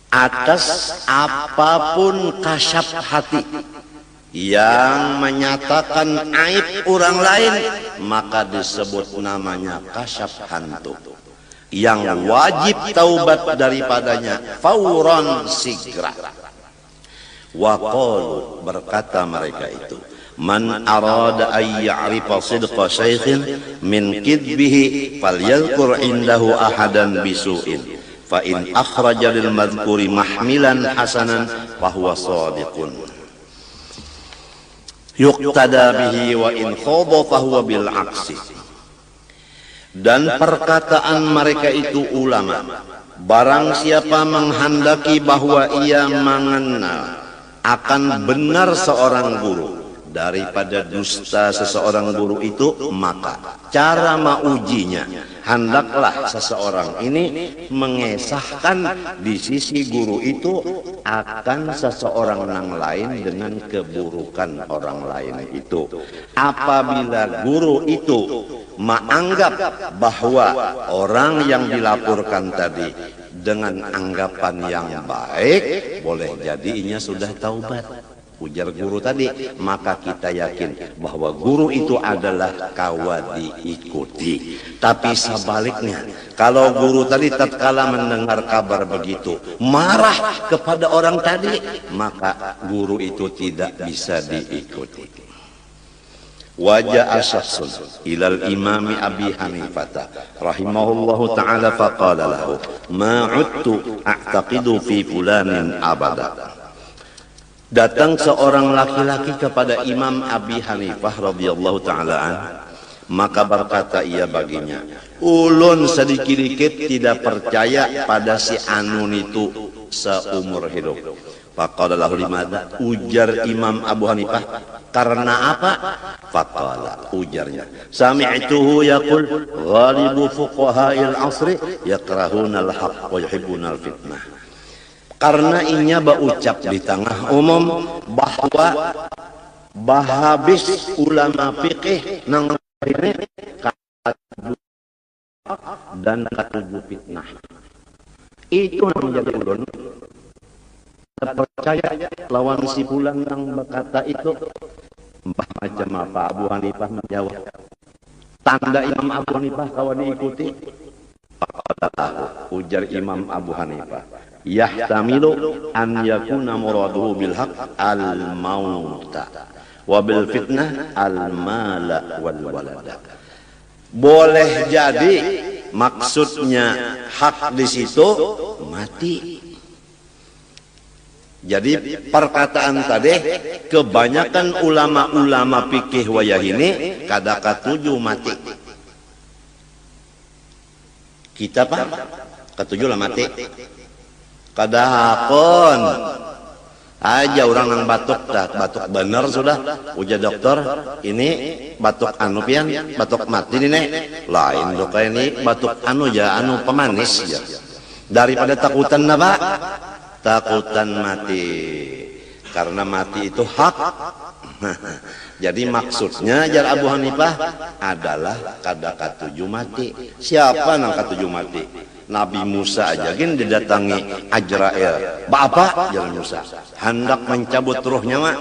atas apapun kasyaf hati yang menyatakan aib orang lain, maka disebut namanya kasyaf hantu yang wajib taubat daripadanya fauran sigra. Wa qalu, berkata mereka itu, man arada ay ya'rifa sidqa syaikhin min kidbihi falyadhkur indahu ahadan bisu'in fa in akhraja lil madhkuri mahmilan hasanan fahuwa shadiqun yuqtada bihi wa in khaba fahuwa bil aksi. Dan perkataan mereka itu ulama, barang siapa menghendaki bahwa ia mengenal akan benar seorang guru daripada dusta seseorang guru itu, maka cara maujinya hendaklah seseorang ini mengesahkan di sisi guru itu akan seseorang yang lain dengan keburukan orang lain itu. Apabila guru itu menganggap bahwa orang yang dilaporkan tadi dengan anggapan yang baik, boleh jadi inya sudah taubat. Ujar guru tadi, maka kita yakin bahwa guru itu adalah kawa diikuti. Tapi sebaliknya, kalau guru tadi tatkala mendengar kabar begitu marah kepada orang tadi, maka guru itu tidak bisa diikuti. Wajah syakhsun ilal imami Abi Hanifah rahimahullahu ta'ala faqala lahu ma'udtu a'taqidu fi fulanin abada. Datang seorang laki-laki kepada Imam Abi Hanifah radhiyallahu ta'ala an, maka berkata ia baginya, ulun sedikit-dikit tidak percaya pada si Anun itu seumur hidup. Faqala lahu limadha, ujar Imam Abu Hanifah, karena apa? Faqala, ujarnya, sami'tuhu yaqul ghalibu fuqaha'il asri yakrahuna al-haq wa yuhibbuna al-fitnah. Karena inya berucap di tengah umum bahwa bahabis ulama fikih nang ini dan katuju fitnah. Itu yang menjadi ulun percaya lawan si pulang yang berkata itu. Mbah macam apa? Abu Hanifah menjawab, tanda Imam Abu Hanifah kawan diikuti. Ujar Imam Abu Hanifah, yahtamilu an yakuna muraduhu bil haq al mauta wa bil fitnah al mala wal walada. Boleh jadi maksudnya hak di situ mati. Jadi perkataan tadi kebanyakan ulama-ulama fikih wayah ini kada katuju mati. Kita pak katuju lah mati. Kada hakon aja orang yang batuk dah, batuk bener sudah. Ujar dokter, ini batuk anu pian, batuk mati ini nek. Lain dok ini batuk anu ya, anu pemanis ya. Daripada takutan apa? Takutan mati. Karena mati itu hak. Jadi maksudnya jar Abu Hanifah adalah kada katuju mati. Siapa nang katuju mati? Nabi Musa aja gin didatangi Ajrail. Bapak jar Musa hendak mencabut ruhnya mah.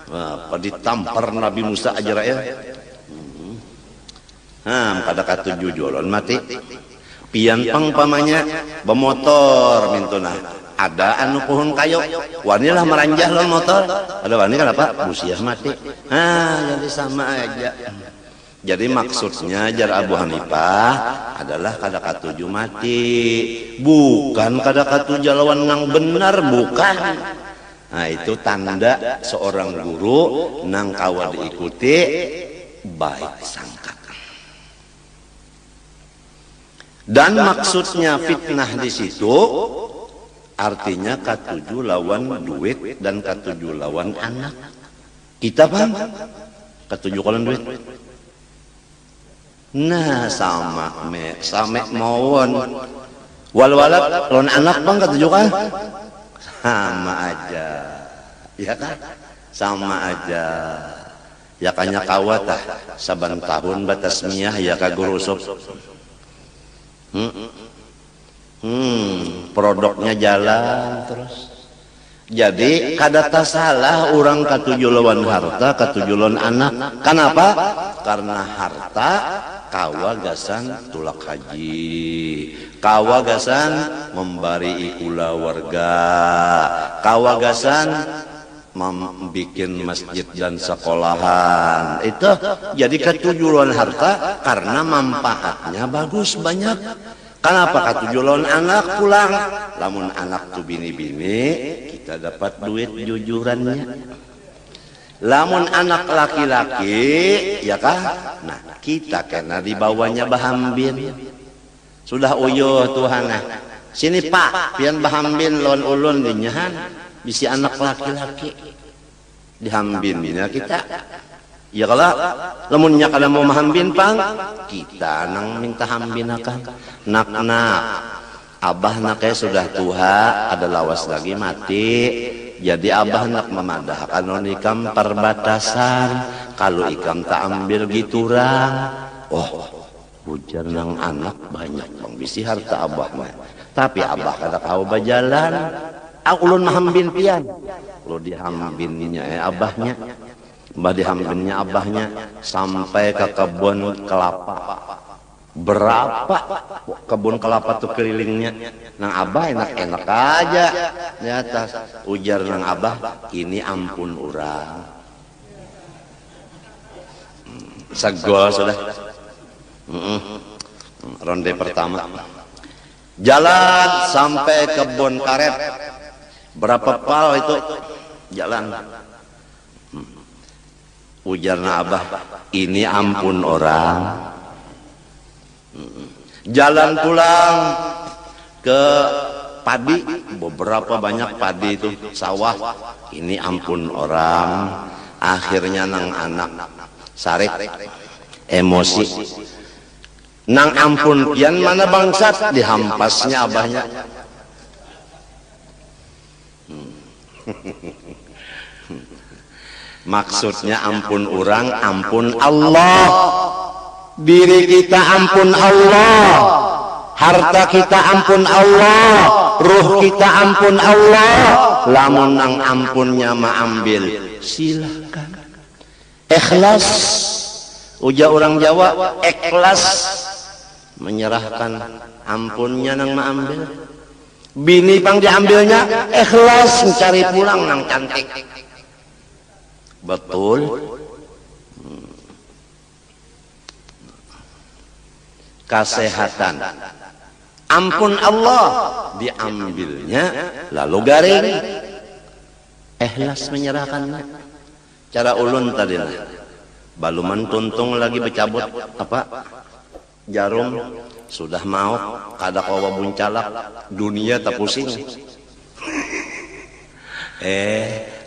Wah, ditampar Nabi Musa Ajrail. Kada katuju jolon mati. Pian pang pamanya bemotor mintuna. Ada anu pohon kayu, wanilah meranjah lon motor. Ada wani kan apa? Busiah mati. Jadi sama aja. Jadi maksudnya jar Abu Hanifah adalah kada katuju mati, bukan kada katuju lawan nang benar, bukan. Nah itu tanda seorang guru nang kawa diikuti baik sangka. Dan maksudnya fitnah di situ artinya katuju lawan duit dan katuju lawan anak. Kita paham? Katuju lawan duit. Nah sama mawon. Wal-walad lawan anak bang katuju kan? Sama aja. Ya kan? Sama aja. Ya kanya kawatah saban tahun batas miyah ya kagurusop. Produknya jalan terus. Jadi kada salah orang katuju lawan harta, katuju lawan anak. Kenapa? Karena harta kawagasan tulak haji, kawagasan membari ikula warga, kawagasan membikin masjid dan sekolahan. Itu jadi katuju lawan harta karena manfaatnya bagus banyak. Kenapa katuju lawan anak pulang? Lamun anak tu bini-bini, kita dapat duit jujurannya. Lamun anak laki-laki, ya kah? Nah, kita kena dibawanya bahambin. Sudah uyuh Tuhan. Sini Pak, pian bahambin lawan ulun dinyahan. Bisi anak laki-laki. Dihambin bina kita. Ya kalau lamunnya kada mau mahambin pang, kita nang minta hambin akan. Nak abah naknya sudah tua, ada lawas lagi mati. Jadi abah nak memadahkan non ikam perbatasan. Kalau ikam tak ambil giturang, ujar nang anak banyak bang bisi harta abah mah. Tapi abah kada kau bajalan. Ulun mahambin pian. Lu dihambinnya abahnya. Mbah dihambinnya abahnya sampai ke kebun kelapa. Berapa kebun kelapa tuh kelilingnya? Nang abah enak-enak aja di atas. Ujar nang abah, ini ampun urang. Segol sudah. Ronde pertama. Jalan sampai kebun karet. Berapa pal itu jalan? Ujarna abah, ini ampun orang. Jalan pulang ke padi, beberapa banyak padi itu sawah. Ini ampun orang. Akhirnya nang anak sarik emosi. Nang ampun pian mana bangsat, dihampasnya abahnya. Maksudnya ampun orang, ampun Allah. Diri kita ampun Allah, harta kita ampun Allah, ruh kita ampun Allah. Lamun nang ampunnya ma ambil, silakan. Ikhlas, ujar orang Jawa, ikhlas menyerahkan ampunnya nang ma ambil. Bini pang diambilnya, ikhlas mencari pulang nang cantik. Betul. Kesehatan ampun Allah diambilnya lalu garing ikhlas menyerahkan. Cara ulun tadi lah baluman tuntung lagi bercabut apa jarum sudah mau kada kawa buncalak dunia tak pusing.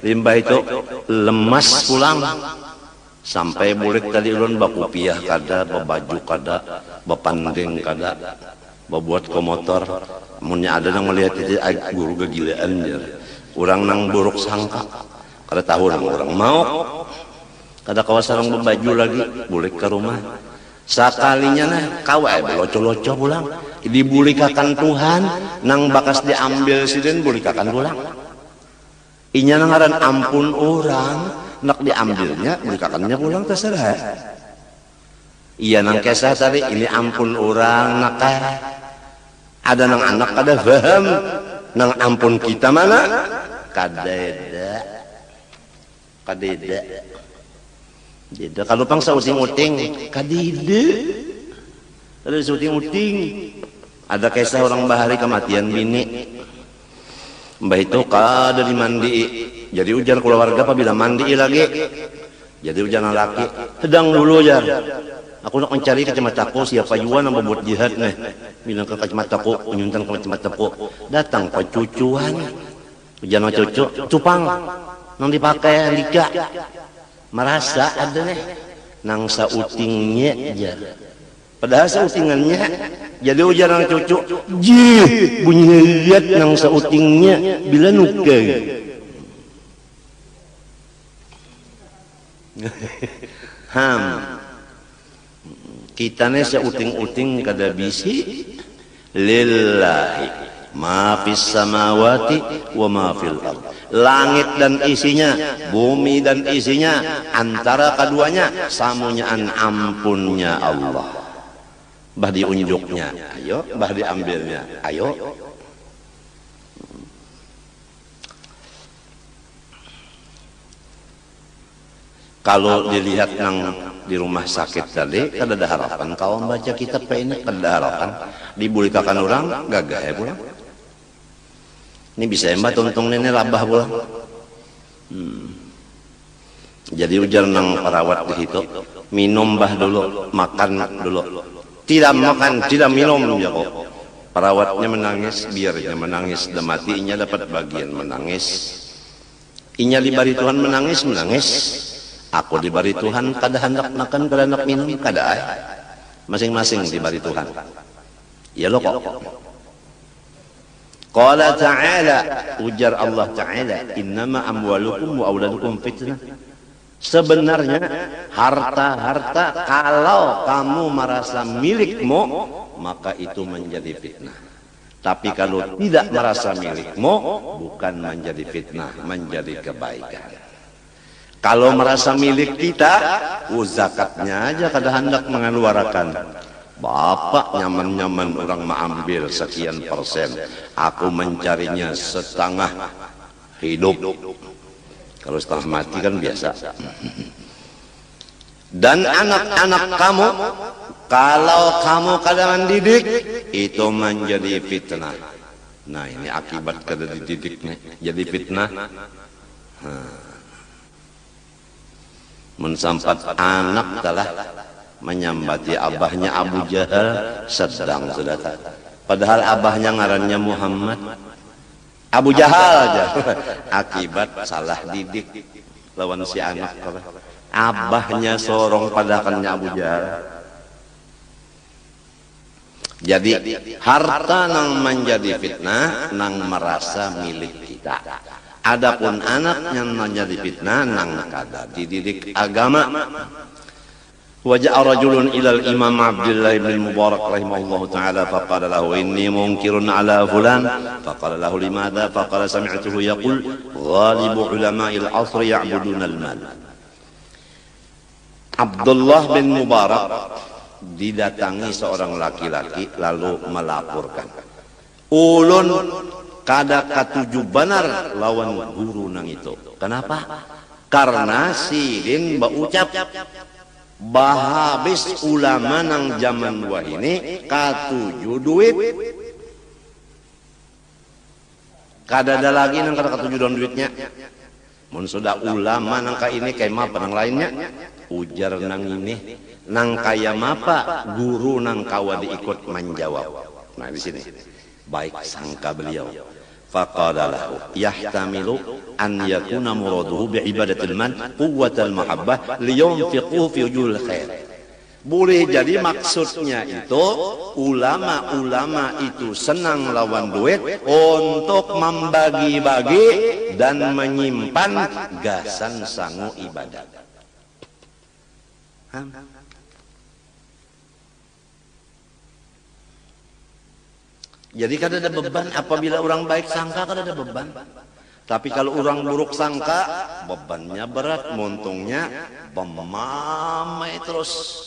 Limbah itu lemas pulang sampai murid tadi ulun bakupiah kada, babaju kada, bapandeng kada, babuat komotor. Munnya ada nang melihat itu guru kegilaan dia. Orang nang buruk sangka kada tahu nang orang mau kada kawa sareng bebaju lagi bulik ke rumah sakalinya nah kawa loco-loco pulang dibulikakan Tuhan nang bakas diambil siden bulikakan pulang inya nang ngaran ampun orang nak diambilnya bulikakannya pulang terserah iya nang kesah tadi ini ampun orang nak ada nang anak kada paham nang ampun kita mana kadeda Jeda kalau pang sa uting-uting kadide ada uting-uting ada kisah orang bahari kematian bini mbah itu kada dimandi jadi ujar keluarga apabila mandi lagi jadi ujar laki sedang dulu ya aku nak mencari kacamataku siapa jua yang membuat jihad nih bilang ke kacamataku menyuntan ke kacamataku datang pacucuan ujar cucu cupang nang dipakai andika merasa ada nih nang sautingnya aja padahal sautingannya jadi ujaran cucu jih bunyi lihat nang sautingnya bila nuke ham kita nih sauting-uting kada bisi lillahi ma fis samawati wa ma fil ardh langit dan isinya bumi dan isinya antara keduanya samunyaan ampunnya Allah bah diunjuknya ayo bah diambilnya ayo kalau dilihat nang di rumah sakit tadi kada ada harapan kawan baca kitab ini kada ada harapan dibulikakan orang gagah ya pulang ini bisa mbak tuntung nenek labah pulang jadi ujar nang perawat di situ minum bah dulu makan dulu tidak makan tidak minum ya kok perawatnya menangis biarnya menangis dan matinya dapat bagian menangis inya dibari Tuhan menangis aku dibari Tuhan kada hendak makan kada hendak minum kada masing-masing dibari Tuhan ya lo kok Qala ta'ala ujar Allah ta'ala innama amwalukum wa auladukum fitnah sebenarnya harta-harta kalau kamu merasa milikmu maka itu menjadi fitnah tapi kalau tidak merasa milikmu bukan menjadi fitnah menjadi kebaikan kalau merasa milik kita zakatnya aja kada hendak mengeluarkan Bapak nyaman-nyaman orang mengambil sekian persen aku mencarinya setengah hidup kalau setengah mati kan biasa dan anak-anak kamu kalau kamu kadang mendidik itu menjadi fitnah nah ini akibat kada dididik nih jadi fitnah mensampat anak telah menyambati abahnya Abu Jahal sedang sudah padahal abahnya ngarannya Muhammad Abu Jahal aja akibat salah didik lawan si anak abahnya sorong padakannya Abu Jahal jadi harta nang menjadi fitnah nang merasa milik kita adapun anak yang menjadi fitnah nang kada dididik agama وجاء رجل إلى الإمام عبد الله بن المبارك رحمه الله تعالى فقال له إني منكر على فلان فقال له لماذا فقال سمعته يقول غالب علماء العصر يعبدون المال Abdullah bin Mubarak didatangi seorang laki-laki lalu melaporkan ulun kada katuju benar lawan guru nang itu kenapa karena sidin baucap bahabis ulama nang zaman wah ini katuju duit kada ada lagi nang kada katuju don duitnya mun sudah ulama nang ka ini kayak apa nang lainnya ujar nang ini nang kaya mapa guru nang kawa diikut menjawab nah di sini baik sangka beliau faqala lahu yahtamilu an yakuna muraduhu bi ibadatil man quwwatal mahabbah liyunfiqu fi wujuhil khair boleh jadi maksudnya itu ulama-ulama itu senang lawan duit untuk membagi-bagi dan menyimpan gasan sangu ibadat Jadi kan ada beban, apabila orang baik sangka kan ada beban. Tapi kalau orang buruk sangka, bebannya berat, montongnya bemamai terus.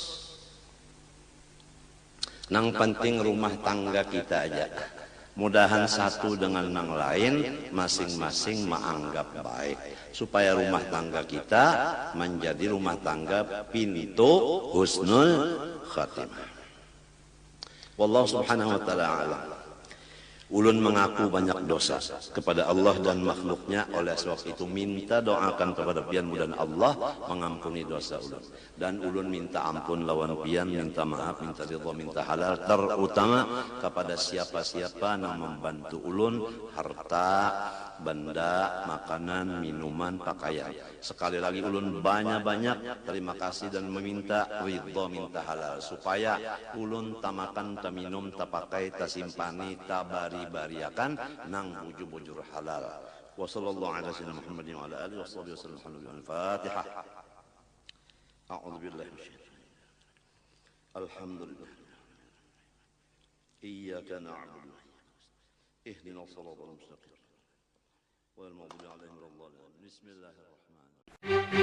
Nang penting rumah tangga kita aja. Mudahan satu dengan yang lain masing-masing menganggap baik. Supaya rumah tangga kita menjadi rumah tangga pintu husnul khatimah. Wallahu subhanahu wa ta'ala a'lam. Ulun mengaku banyak dosa kepada Allah dan makhluknya, oleh sebab itu minta doakan kepada pian mudah Allah mengampuni dosa ulun. Dan ulun minta ampun lawan pian, minta maaf, minta ridha, minta halal, terutama kepada siapa-siapa yang membantu ulun harta, benda, makanan, minuman, pakaian. Sekali lagi ulun banyak-banyak terima kasih dan meminta ridha, minta halal, supaya ulun tamakan, taminum, tapakai, tasimpani, tabari-bariakan nang bujur-bujur halal. Wa sallallahu ala sayyidina Muhammadin wa ala alihi wa sahbihi wasallam. Al-Fatihah. A'udzu billahi minasyaitonir rajim. Alhamdulillah. Iyyaka na'budu wa ihdinas siratal mustaqim. Wal maghdubi 'alaihim waladdallin. Bismillahirrahmanirrahim.